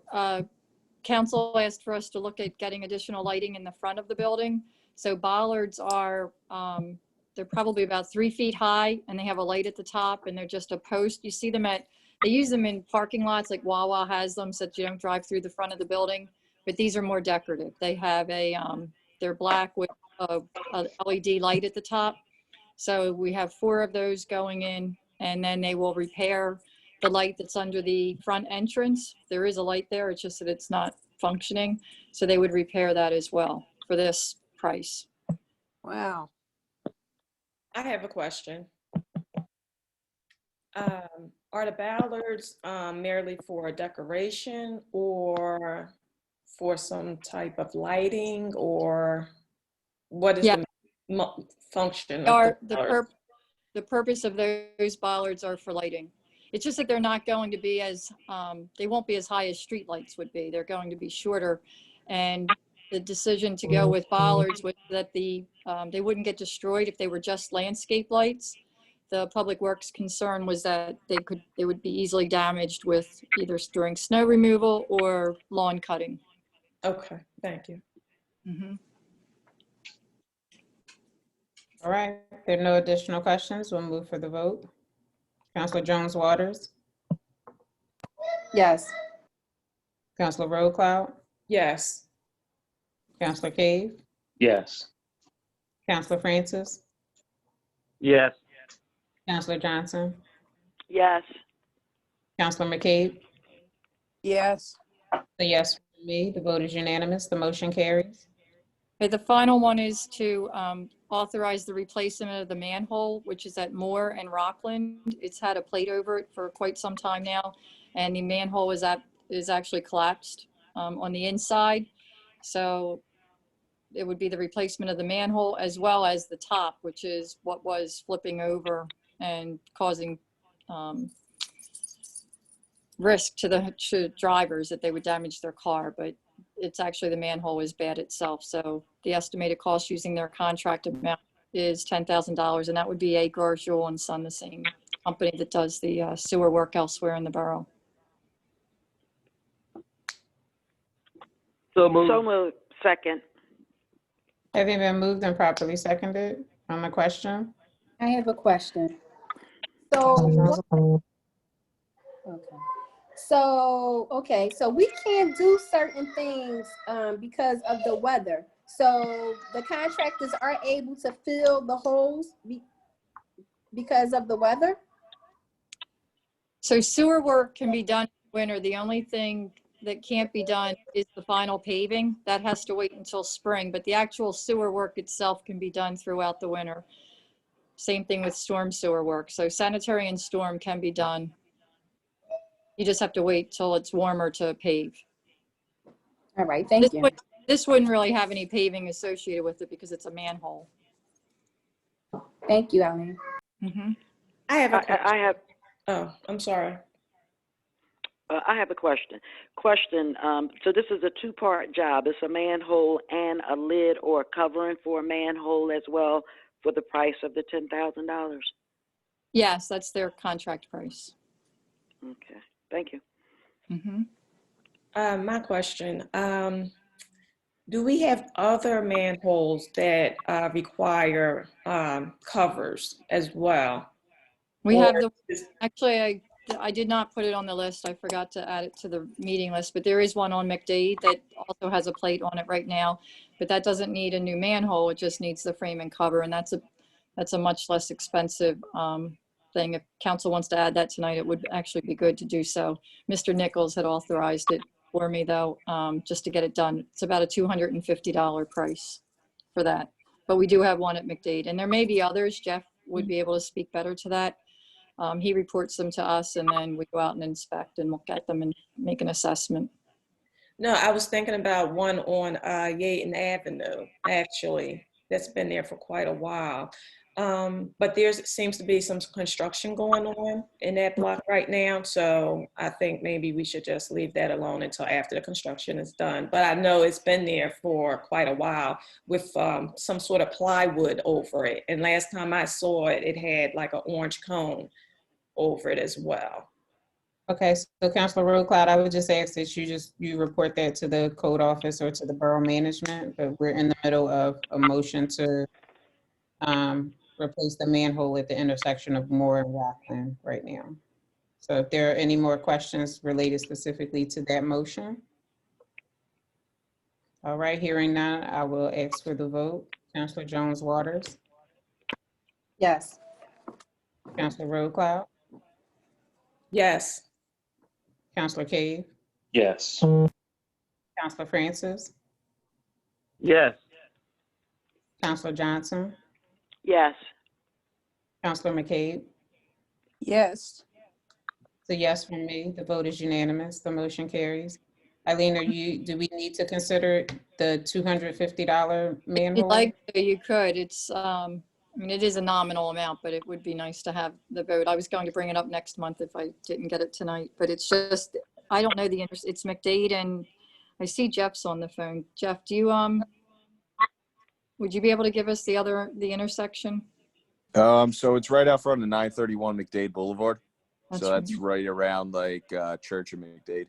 council asked for us to look at getting additional lighting in the front of the building. So bollards are, they're probably about 3 feet high and they have a light at the top and they're just a post. You see them they use them in parking lots like Wawa has them so that you don't drive through the front of the building, but these are more decorative. They have they're black with a LED light at the top. So we have 4 of those going in and then they will repair the light that's under the front entrance. There is a light there, it's just that it's not functioning. So they would repair that as well for this price. Wow. I have a question. Are the ballards merely for decoration or for some type of lighting, or what is the function of Are the bollards? the purpose of those bollards are for lighting. It's just that they're not going to be as, they won't be as high as street lights would be. They're going to be shorter. And the decision to go with bollards was that they wouldn't get destroyed if they were just landscape lights. The Public Works concern was that they would be easily damaged with either during snow removal or lawn cutting. Okay, thank you. All right, if there are no additional questions, we'll move for the vote. Counselor Jones Waters, Yes. Counselor Roadcloud, Yes. Counselor Cave, Yes. Counselor Francis, Yes. Counselor Johnson, Yes. Counselor McCabe. Yes. A yes from me. The vote is unanimous. The motion carries. Okay, the final one is to authorize the replacement of the manhole, which is at Moore and Rockland. It's had a plate over it for quite some time now, and the manhole is actually collapsed on the inside. So it would be the replacement of the manhole as well as the top, which is what was flipping over and causing risk to the drivers that they would damage their car. But it's actually the manhole is bad itself. So the estimated cost using their contract amount is $10,000, and that would be A. Garjul and Son, the same company that does the sewer work elsewhere in the borough. So moved. So moved. Second. Having been moved and properly seconded on the question. I have a question. So, so we can't do certain things because of the weather. So the contractors are able to fill the holes because of the weather? So sewer work can be done in winter. The only thing that can't be done is the final paving. That has to wait until spring, but the actual sewer work itself can be done throughout the winter. Same thing with storm sewer work. So sanitary and storm can be done. You just have to wait till it's warmer to pave. All right, thank you. This wouldn't really have any paving associated with it because it's a manhole. Thank you, Ellen. I have a question. I have. Oh, I'm sorry. I have a question. So this is a two-part job. It's a manhole and a lid or a covering for a manhole as well for the price of the $10,000. Yes, that's their contract price. Okay, thank you. My question, do we have other manholes that require covers as well? We have actually, I did not put it on the list. I forgot to add it to the meeting list, but there is one on McDade that also has a plate on it right now, but that doesn't need a new manhole. It just needs the frame and cover, and that's a much less expensive thing. If council wants to add that tonight, it would actually be good to do so. Mr. Nichols had authorized it for me though, just to get it done. It's about a $250 price for that, but we do have one at McDade, and there may be others. Jeff would be able to speak better to that. He reports them to us, and then we go out and inspect and look at them and make an assessment. No, I was thinking about one on Yeadon Avenue, actually. That's been there for quite a while. But there seems to be some construction going on in that block right now. So I think maybe we should just leave that alone until after the construction is done. But I know it's been there for quite a while with some sort of plywood over it. And last time I saw it, it had like an orange cone over it as well. Okay, so Councilor Roadcloud, I would just ask that you report that to the code office or to the borough management, but we're in the middle of a motion to replace the manhole at the intersection of Moore and Rockland right now. So if there are any more questions related specifically to that motion. All right, hearing none, I will ask for the vote. Councilor Jones Waters. Yes. Councilor Roadcloud. Yes. Councilor Cave. Yes. Councilor Francis. Yes. Councilor Johnson. Yes. Councilor McCabe. Yes. It's a yes from me. The vote is unanimous. The motion carries. Eileen, do we need to consider the $250 If you'd manhole? like to, you could. I mean, it is a nominal amount, but it would be nice to have the vote. I was going to bring it up next month if I didn't get it tonight, but it's just, I don't know it's McDade and I see Jeff's on the phone. Jeff, would you be able to give us the intersection? So it's right out front of 931 McDade Boulevard. That's right. right around like Church of McDade.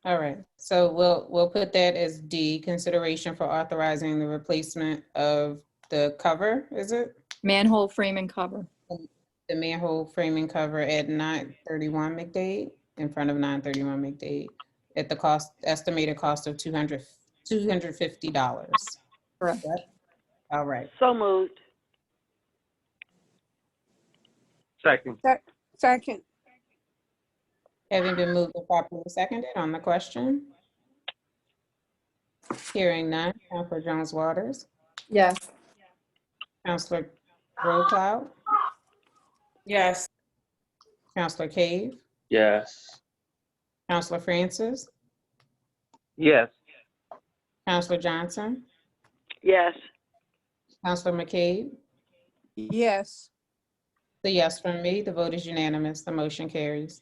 All right, so we'll put that as D, consideration for authorizing the replacement of the cover, is it? Manhole frame and cover. The manhole frame and cover at 931 McDade, in front of 931 McDade, at the estimated cost of $250. Correct. All right. So moved. Second. Second. Having been moved and properly seconded on the question. Hearing none, Councilor Jones Waters, Yes. Councilor Rowe-Cloud, Yes. Councilor Cave, Yes. Councilor Francis, Yes. Councilor Johnson, Yes. Councilor McCabe. Yes. The yes from me, the vote is unanimous, the motion carries.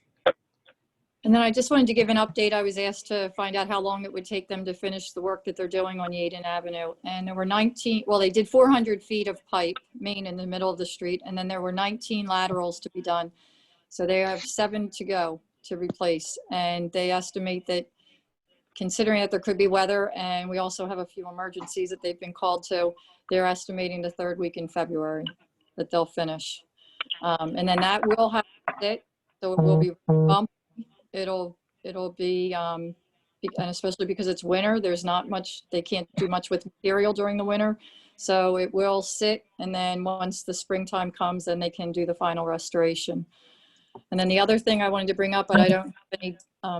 And then I just wanted to give an update. I was asked to find out how long it would take them to finish the work that they're doing on Yeadon Avenue. And there were they did 400 feet of pipe, main in the middle of the street, and then there were 19 laterals to be done. So they have 7 to go to replace. And they estimate that, considering that there could be weather, and we also have a few emergencies that they've been called to, they're estimating the 3rd week in February that they'll finish. And then that will have to sit, so it will be bumped. It'll be, and especially because it's winter, there's not much, they can't do much with material during the winter. So it will sit, and then once the springtime comes, then they can do the final restoration. And then the other thing I wanted to bring up, but I don't have any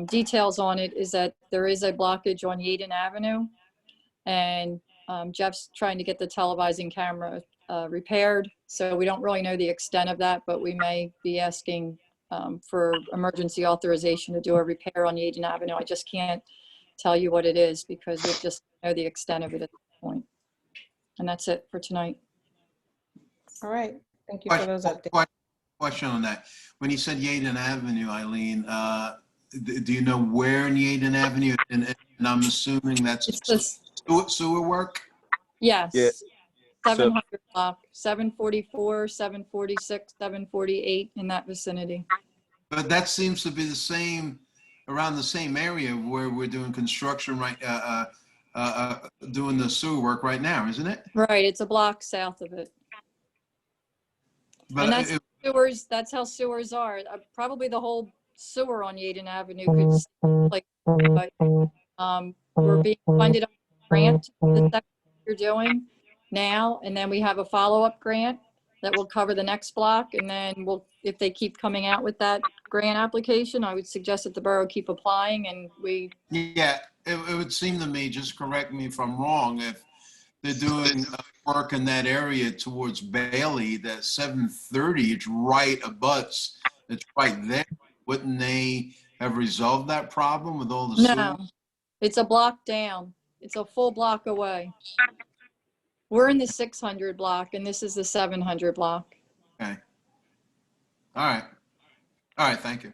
details on it, is that there is a blockage on Yeadon Avenue. And Jeff's trying to get the televising camera repaired. So we don't really know the extent of that, but we may be asking for emergency authorization to do a repair on Yeadon Avenue. I just can't tell you what it is because we just know the extent of it at this point. And that's it for tonight. All right, thank you for those updates. Question on that. When you said Yeadon Avenue, Eileen, do you know where in Yeadon Avenue? And I'm assuming that's sewer work? Yes. Yeah. 700 block, 744, 746, 748, in that vicinity. But that seems to be around the same area where we're doing construction doing the sewer work right now, isn't it? Right, it's a block south of it. But and that's how sewers are. Probably the whole sewer on Yeadon Avenue could, but we're being funded on a grant, the section you're doing now, and then we have a follow-up grant that will cover the next block, and then if they keep coming out with that grant application, I would suggest that the borough keep applying, and Yeah, it would seem to me, just correct me if I'm wrong, if they're doing work in that area towards Bailey, that 730, it's right abuts, it's right there. Wouldn't they have resolved that problem with all the sewer? No, it's a block down. It's a full block away. We're in the 600 block, and this is the 700 block. Okay. All right, thank you.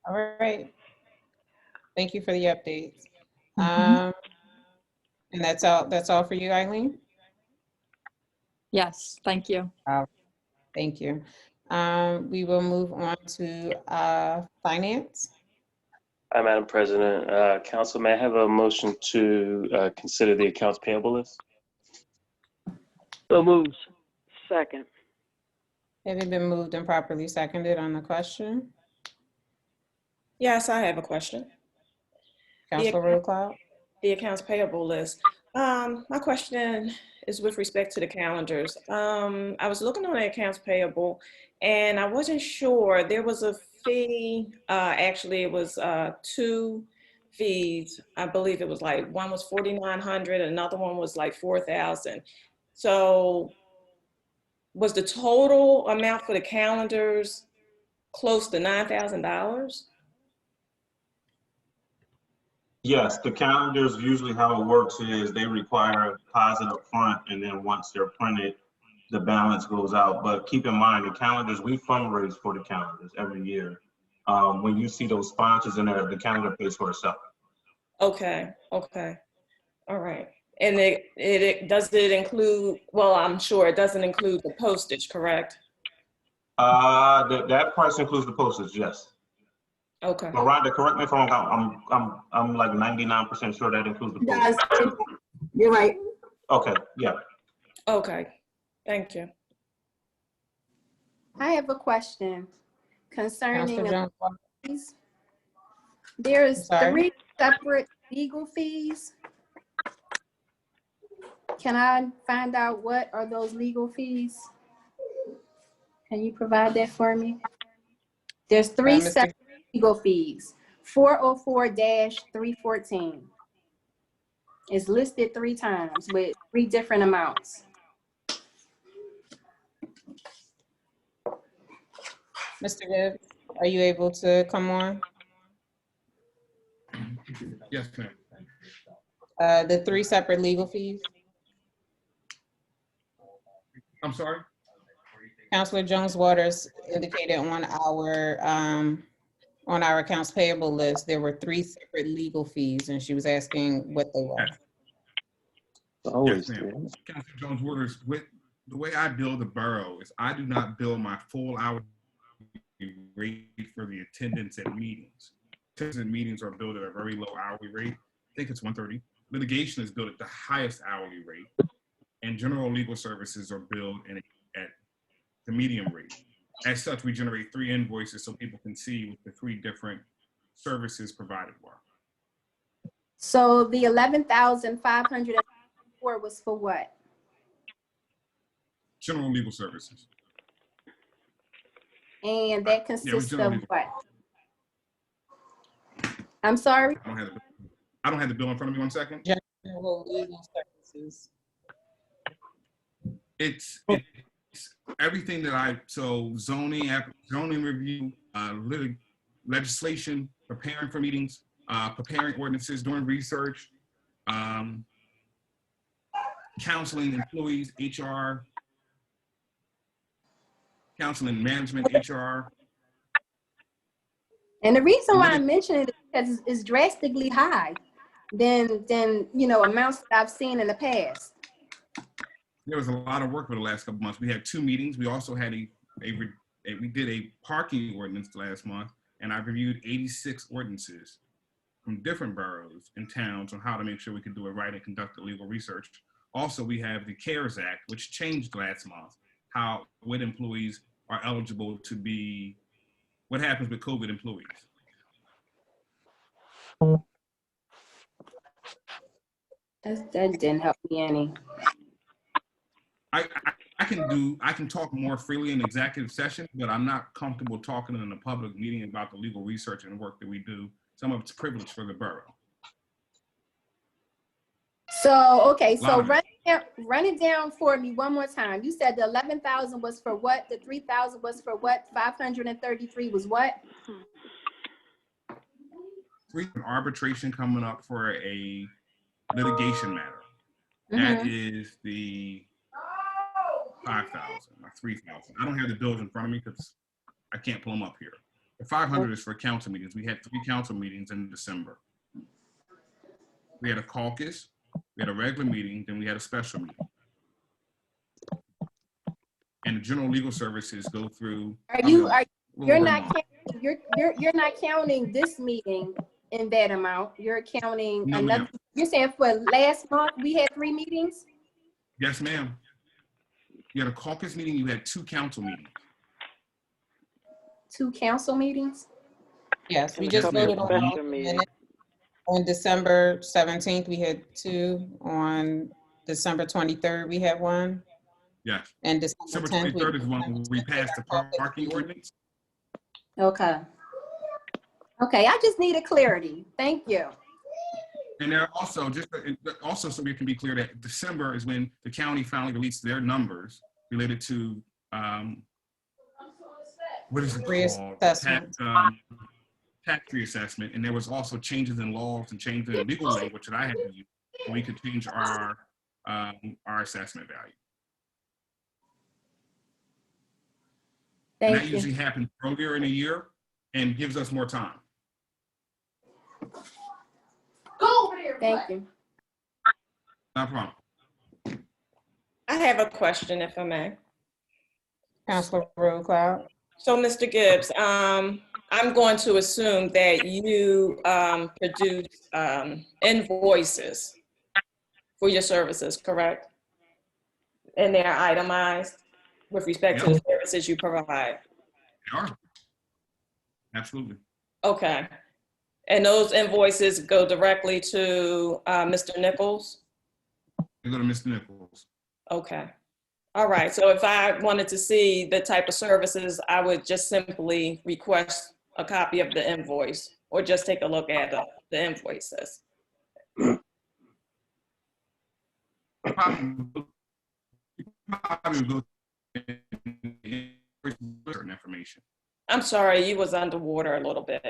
All right. Thank you for the updates. And that's all for you, Eileen? Yes, thank you. Thank you. We will move on to finance. Hi, Madam President. Council, may I have a motion to consider the accounts payable list? So moved. Second. Having been moved and properly seconded on the question, Yes, I have a question. Councilor Rowe-Cloud. The accounts payable list. My question is with respect to the calendars. I was looking on the accounts payable and I wasn't sure. There was a fee, actually it was 2 fees. I believe it was like, one was $4,900, another one was like $4,000. So was the total amount for the calendars close to $9,000? Yes, the calendars, usually how it works is they require a deposit up front, and then once they're printed, the balance goes out. But keep in mind, the calendars, we fundraise for the calendars every year. When you see those sponsors in there, the calendar pays for itself. Okay, okay, all right. And does it include, well, I'm sure it doesn't include the postage, correct? That price includes the postage, yes. Okay. But Rhonda, correct me if I'm wrong, I'm like 99% sure that includes the postage. Yes, you're right. Okay, yeah. Okay, thank you. I have a question concerning Councilor fees. There's sorry? 3 separate legal fees. Can I find out what are those legal fees? Can you provide that for me? There's 3 Mr. separate legal fees. 404-314. It's listed 3 times with 3 different amounts. Mr. Gibbs, are you able to come on? Yes, ma'am. The 3 separate legal fees? I'm sorry? Councilor Jones Waters indicated on our accounts payable list, there were 3 separate legal fees, and she was asking what they were. Yes, ma'am. Councilor Jones Waters, with the way I bill the borough is I do not bill my full hourly rate for the attendance at meetings. Attendance at meetings are billed at a very low hourly rate. I think it's $130. Litigation is billed at the highest hourly rate, and general legal services are billed at the medium rate. As such, we generate 3 invoices so people can see what the 3 different services provided were. So the 11,504 was for what? General legal services. And that consists general of legal. what? I'm sorry? I don't have the bill in front of me. 1 second. General legal services. It's everything that zoning review, legislation, preparing for meetings, preparing ordinances, doing research, counseling employees, HR, counseling management, HR. And the reason why I mention it is because it's drastically high than amounts that I've seen in the past. There was a lot of work for the last couple months. We had 2 meetings. We also had we did a parking ordinance last month, and I reviewed 86 ordinances from different boroughs and towns on how to make sure we could do it right and conduct the legal research. Also, we have the CARES Act, which changed last month, what employees are eligible to be, what happens with COVID employees. That didn't help me any. I can talk more freely in executive session, but I'm not comfortable talking in a public meeting about the legal research and work that we do. Some of it's privilege for the borough. So, okay, so run it down for me one more time. You said the 11,000 was for what? The 3,000 was for what? 533 was what? An arbitration coming up for a litigation matter. That is the 5,000 or 3,000. I don't have the bills in front of me because I can't pull them up here. The 500 is for council meetings. We had 3 council meetings in December. We had a caucus, we had a regular meeting, then we had a special meeting. And the general legal services go through. You're not counting this meeting in that amount. You're counting another. You're saying for last month we had 3 meetings? Yes, ma'am. You had a caucus meeting, you had 2 council meetings. 2 council meetings? Yes, we just voted on December 17th, we had 2. On December 23rd, we had 1. Yes. And December 23rd is when we passed the parking ordinance. Okay. Okay, I just needed clarity. Thank you. And there are also, so we can be clear that December is when the county finally released their numbers related to what is it called? Reassessment. Tax reassessment. And there was also changes in laws and changes in legal language that I had to use so we could change our assessment value. And that Thank usually you. happens earlier in the year and gives us more time. Go over there. Thank you. No problem. I have a question, if I may. Councilor Road Cloud. So, Mr. Gibbs, I'm going to assume that you produce invoices for your services, correct? And they're itemized with respect to the services you provide. They are. Absolutely. Okay. And those invoices go directly to Mr. Nichols? They go to Mr. Nichols. Okay. All right. So if I wanted to see the type of services, I would just simply request a copy of the invoice or just take a look at the invoices. Certain information. I'm sorry, you was underwater a little bit.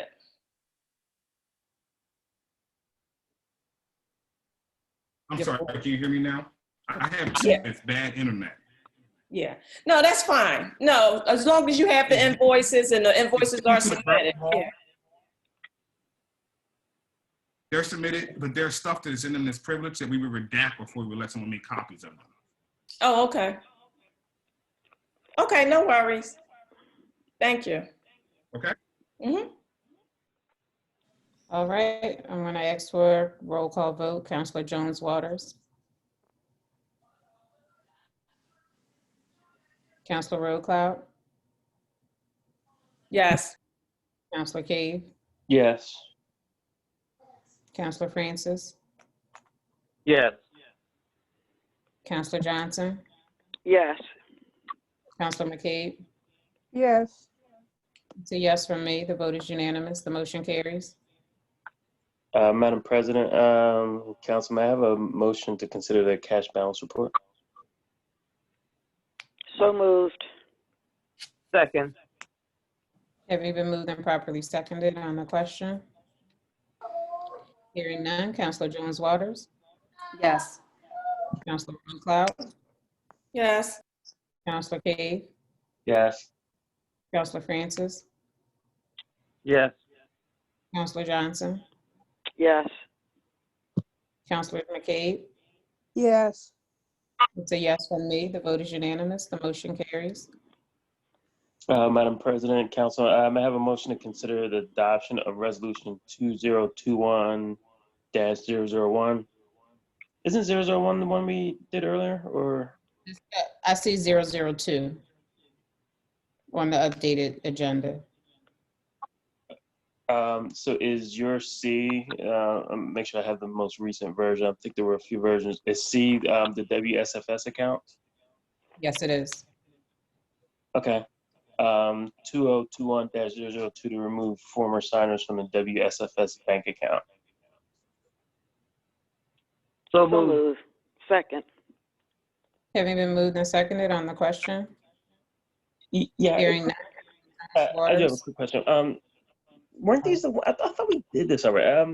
I'm sorry, can you hear me now? I have it's bad internet. Yeah. No, that's fine. No, as long as you have the invoices and the invoices are submitted. Yeah. They're submitted, but there's stuff that is in them that's privileged that we would redact before we would let someone make copies of them. Oh, okay. Okay, no worries. Thank you. Okay. Mm-hmm. All right, I'm going to ask for roll call vote. Councilor Jones Waters. Councilor Road Cloud. Yes. Councilor Cave. Yes. Councilor Francis. Yes. Councilor Johnson. Yes. Councilor McCabe. Yes. It's a yes from me. The vote is unanimous. The motion carries. Madam President, Council, may I have a motion to consider the cash balance report? So moved. Second. Having been moved and properly seconded on the question? Hearing none. Councilor Jones Waters. Yes. Councilor Road Cloud. Yes. Councilor Cave. Yes. Councilor Francis. Yes. Councilor Johnson. Yes. Councilor McCabe. Yes. It's a yes from me. The vote is unanimous. The motion carries. Madam President, Council, may I have a motion to consider the adoption of Resolution 2021-001? Isn't 001 the one we did earlier, or? I see 002 on the updated agenda. So is your C, make sure I have the most recent version. I think there were a few versions. Is C the WSFS account? Yes, it is. Okay. 2021-002 to remove former signers from the WSFS bank account. So moved. Second. Having been moved and seconded on the question? Yeah. Hearing I do have a quick question. Weren't these the? I thought we did this already.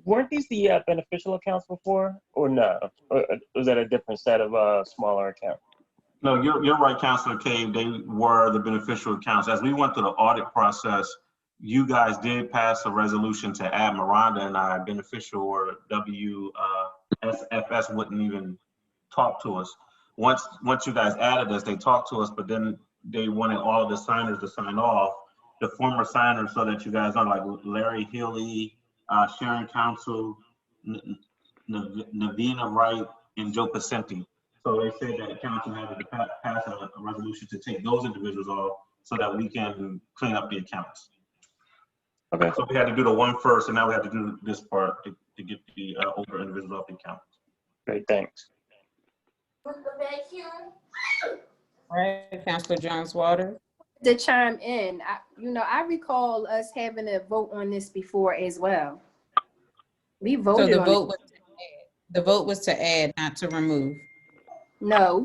Weren't these the beneficial accounts before, or no? Or was that a different set of smaller accounts? No, you're right, Councilor Cave. They were the beneficial accounts. As we went through the audit process, you guys did pass a resolution to add Miranda and I beneficial, or WSFS wouldn't even talk to us. Once you guys added us, they talked to us, but then they wanted all of the signers to sign off, the former signers, so that you guys are like Larry Healy, Sharon Council, Navina Wright, and Joe Pacenti. So they said that the council had to pass a resolution to take those individuals off so that we can clean up the accounts. Okay. So we had to do the one first, and now we have to do this part to get the older individuals off the account. Great, thanks. All right, Councilor Jones Waters. To chime in, I recall us having a vote on this before as well. We So voted the on vote it. was to add. The vote was to add, not to remove. No,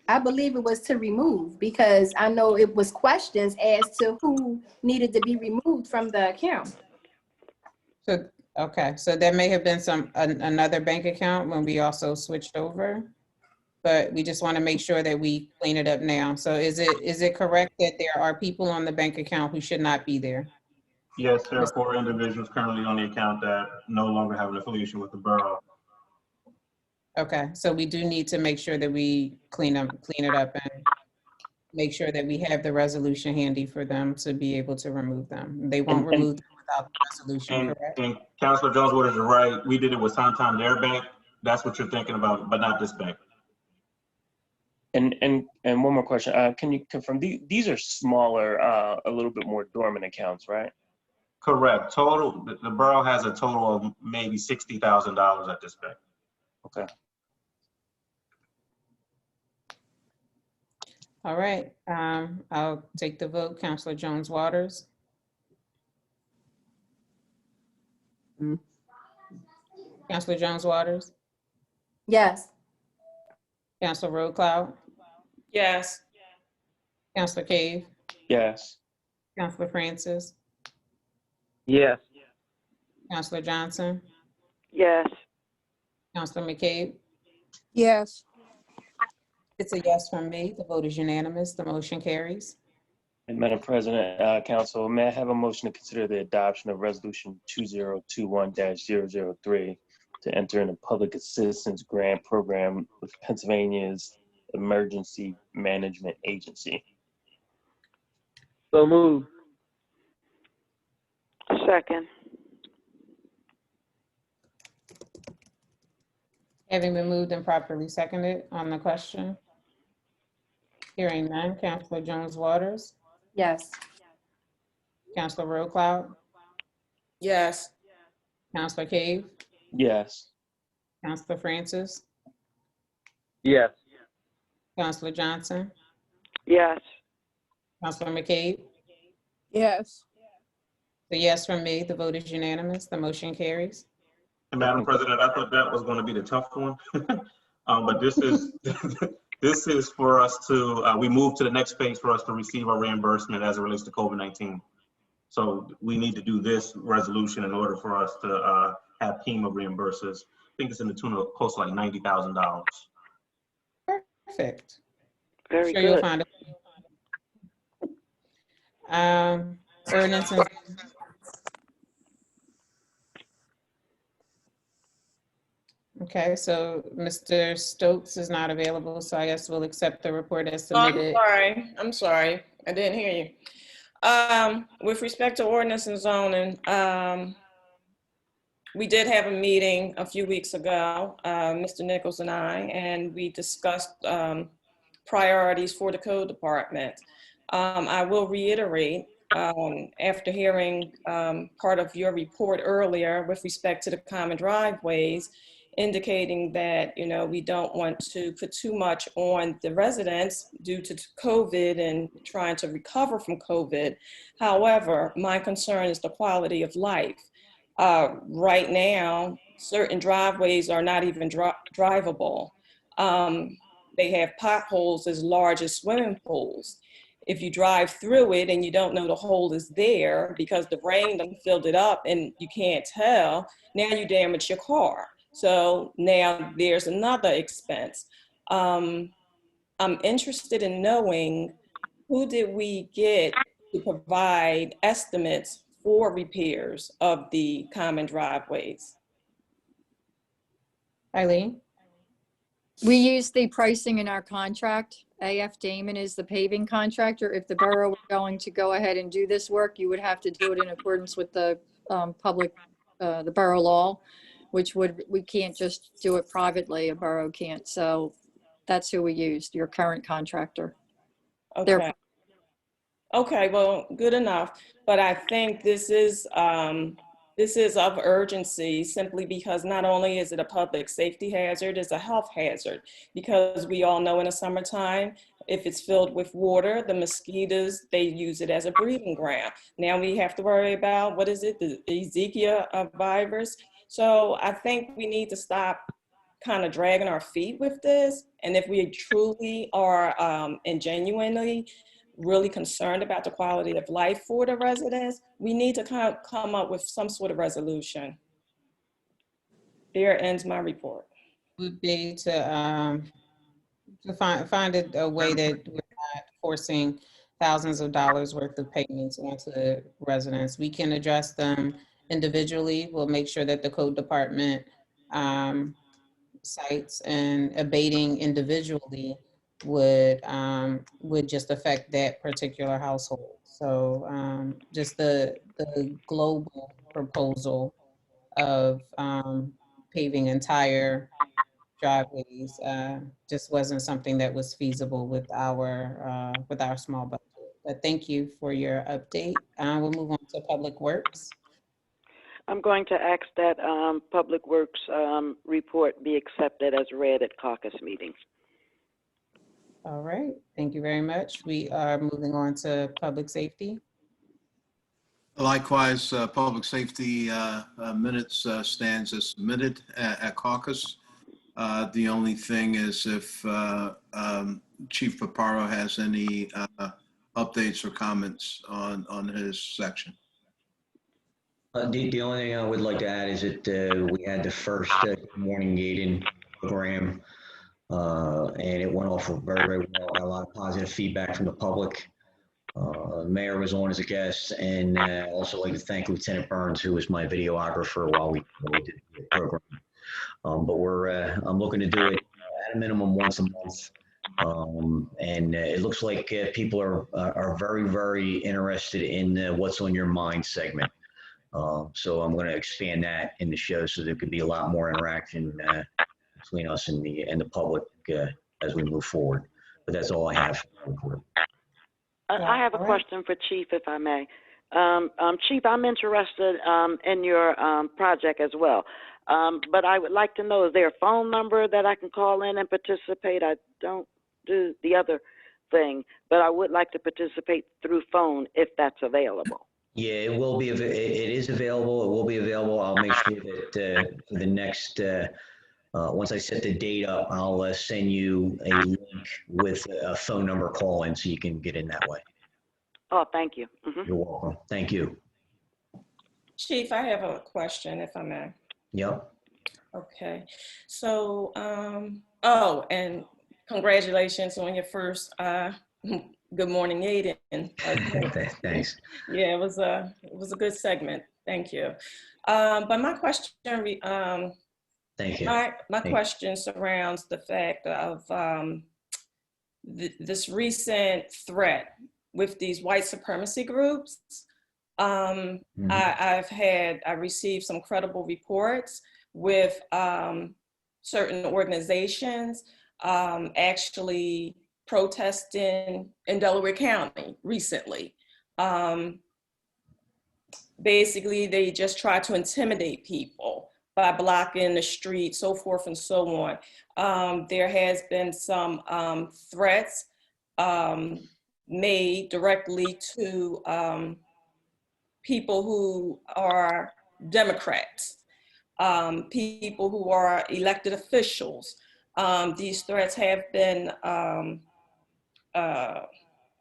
I believe it was to remove, because I know it was questions as to who needed to be removed from the account. So, okay, so there may have been another bank account when we also switched over, but we just want to make sure that we clean it up now. So is it correct that there are people on the bank account who should not be there? Yes, there are 4 individuals currently on the account that no longer have an affiliation with the borough. Okay, so we do need to make sure that we clean it up and make sure that we have the resolution handy for them to be able to remove them. They won't remove them without the resolution, correct? And Councilor Jones Waters is right. We did it with Santander Bank. That's what you're thinking about, but not this bank. And one more question. Can you confirm these are smaller, a little bit more dormant accounts, right? Correct. Total, the borough has a total of maybe $60,000 at this bank. Okay. All right, I'll take the vote. Councilor Jones Waters. Councilor Jones Waters. Yes. Councilor Roadcloud. Yes. Councilor Cave. Yes. Councilor Francis. Yes. Councilor Johnson. Yes. Councilor McCabe. Yes. It's a yes from me. The vote is unanimous. The motion carries. And Madam President, Council, may I have a motion to consider the adoption of Resolution 2021-003 to enter in a public assistance grant program with Pennsylvania's Emergency Management Agency? So moved. Second. Having been moved and properly seconded on the question. Hearing none. Councilor Jones Waters. Yes. Councilor Roadcloud. Yes. Councilor Cave. Yes. Councilor Francis. Yes. Councilor Johnson. Yes. Councilor McCabe. Yes. The yes from me. The vote is unanimous. The motion carries. And Madam President, I thought that was going to be the tough one, but this is this is for us to we move to the next phase for us to receive our reimbursement as it relates to COVID-19. So we need to do this resolution in order for us to have PEMA reimburse us. I think it's in the tune of close to like $90,000. Perfect. Very sure good. You'll find it. Ordinance. Okay, so Mr. Stokes is not available, so I guess we'll accept the report as submitted. I'm sorry. I didn't hear you. With respect to ordinance and zoning, we did have a meeting a few weeks ago, Mr. Nichols and I, and we discussed priorities for the code department. I will reiterate, after hearing part of your report earlier with respect to the common driveways, indicating that, you know, we don't want to put too much on the residents due to COVID and trying to recover from COVID. However, my concern is the quality of life. Right now, certain driveways are not even drivable. They have potholes as large as swimming pools. If you drive through it and you don't know the hole is there because the rain done filled it up and you can't tell, now you damage your car. So now there's another expense. I'm interested in knowing who did we get to provide estimates for repairs of the common driveways? Eileen? We use the pricing in our contract. AF Damon is the paving contractor. If the borough were going to go ahead and do this work, you would have to do it in accordance with the the borough law, which we can't just do it privately. A borough can't. So that's who we used, your current contractor. Okay. Okay, well, good enough. But I think this is of urgency simply because not only is it a public safety hazard, it's a health hazard, because we all know in the summertime, if it's filled with water, the mosquitoes, they use it as a breeding ground. Now we have to worry about, what is it, the Ezekiel virus. So I think we need to stop kind of dragging our feet with this, and if we truly are and genuinely really concerned about the quality of life for the residents, we need to kind of come up with some sort of resolution. There ends my report. Would be to find a way that we're not forcing thousands of dollars worth of payments onto the residents. We can address them individually. We'll make sure that the code department sites and abating individually would just affect that particular household. So just the global proposal of paving entire driveways just wasn't something that was feasible with our small budget. But thank you for your update. We'll move on to Public Works. I'm going to ask that Public Works report be accepted as read at caucus meetings. All right, thank you very much. We are moving on to Public Safety. Likewise, public safety minutes stands as submitted at caucus. The only thing is if Chief Paparo has any updates or comments on his section. The only thing I would like to add is that we had the first Good Morning Yeadon program, and it went off very, very well. Got a lot of positive feedback from the public. The mayor was on as a guest, and also like to thank Lieutenant Burns, who was my videographer while we did the program. But I'm looking to do it at a minimum once a month. And it looks like people are very, very interested in what's on your mind segment. So I'm going to expand that in the show so there could be a lot more interaction between us and the public as we move forward. But that's all I have. I have a question for Chief, if I may. Chief, I'm interested in your project as well. But I would like to know, is there a phone number that I can call in and participate? I don't do the other thing, but I would like to participate through phone if that's available. Yeah, it will be. It is available. It will be available. I'll make sure that for the next, once I set the date up, I'll send you a link with a phone number call in so you can get in that way. Oh, thank you. You're welcome. Thank you. Chief, I have a question, if I may. Yep. Okay. So, oh, and congratulations on your first Good Morning Yeadon. Thanks. Yeah, it was a good segment. Thank you. But my question, thank you. My question surrounds the fact of this recent threat with these white supremacy groups. I received some credible reports with certain organizations actually protesting in Delaware County recently. Basically, they just try to intimidate people by blocking the street, so forth and so on. There has been some threats made directly to people who are Democrats, people who are elected officials. These threats have been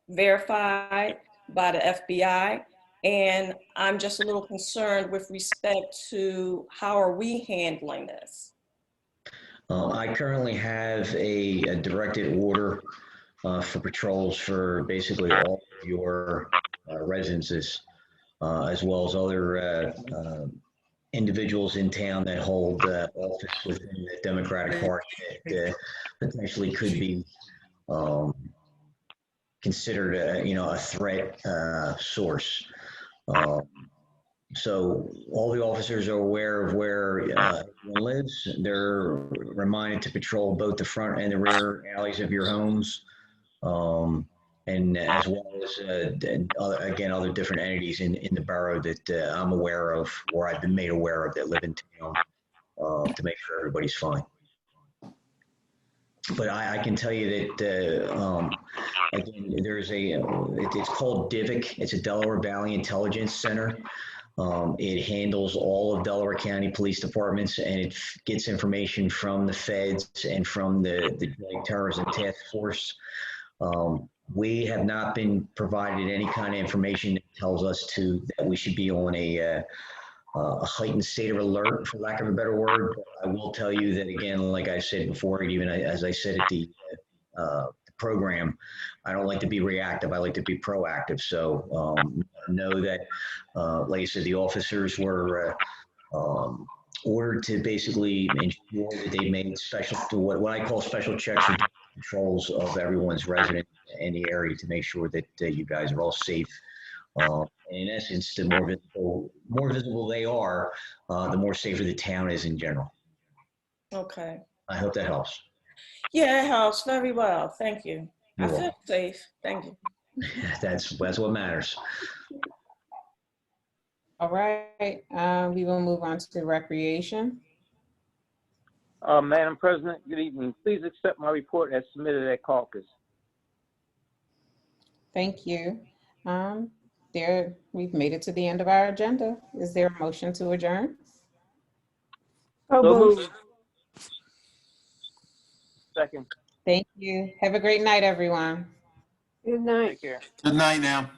verified by the FBI, and I'm just a little concerned with respect to how are we handling this? I currently have a directed order for patrols for basically all of your residences, as well as other individuals in town that hold office within the Democratic Party that potentially could be considered a threat source. So all the officers are aware of where everyone lives. They're reminded to patrol both the front and the rear alleys of your homes. And as well as, again, other different entities in the borough that I'm aware of, or I've been made aware of, that live in town to make sure everybody's fine. But I can tell you that, again, there's it's called DIVIC. It's a Delaware Valley Intelligence Center. It handles all of Delaware County Police Departments, and it gets information from the feds and from the Joint Terrorism Task Force. We have not been provided any kind of information that tells us that we should be on a heightened state of alert, for lack of a better word. But I will tell you that, again, like I said before, even as I said at the program, I don't like to be reactive. I like to be proactive. So know that, like I said, the officers were ordered to basically ensure that they made what I call special checks or controls of everyone's residence in the area to make sure that you guys are all safe. In essence, the more visible they are, the more safer the town is in general. Okay. I hope that helps. Yeah, it helps very well. Thank you. I You're feel welcome. safe. Thank you. That's what matters. All right, we will move on to recreation. Madam President, good evening. Please accept my report as submitted at caucus. Thank you. We've made it to the end of our agenda. Is there a motion to adjourn? So So moved. moved. Second. Thank you. Have a great night, everyone. Good night. Take care. Good night now.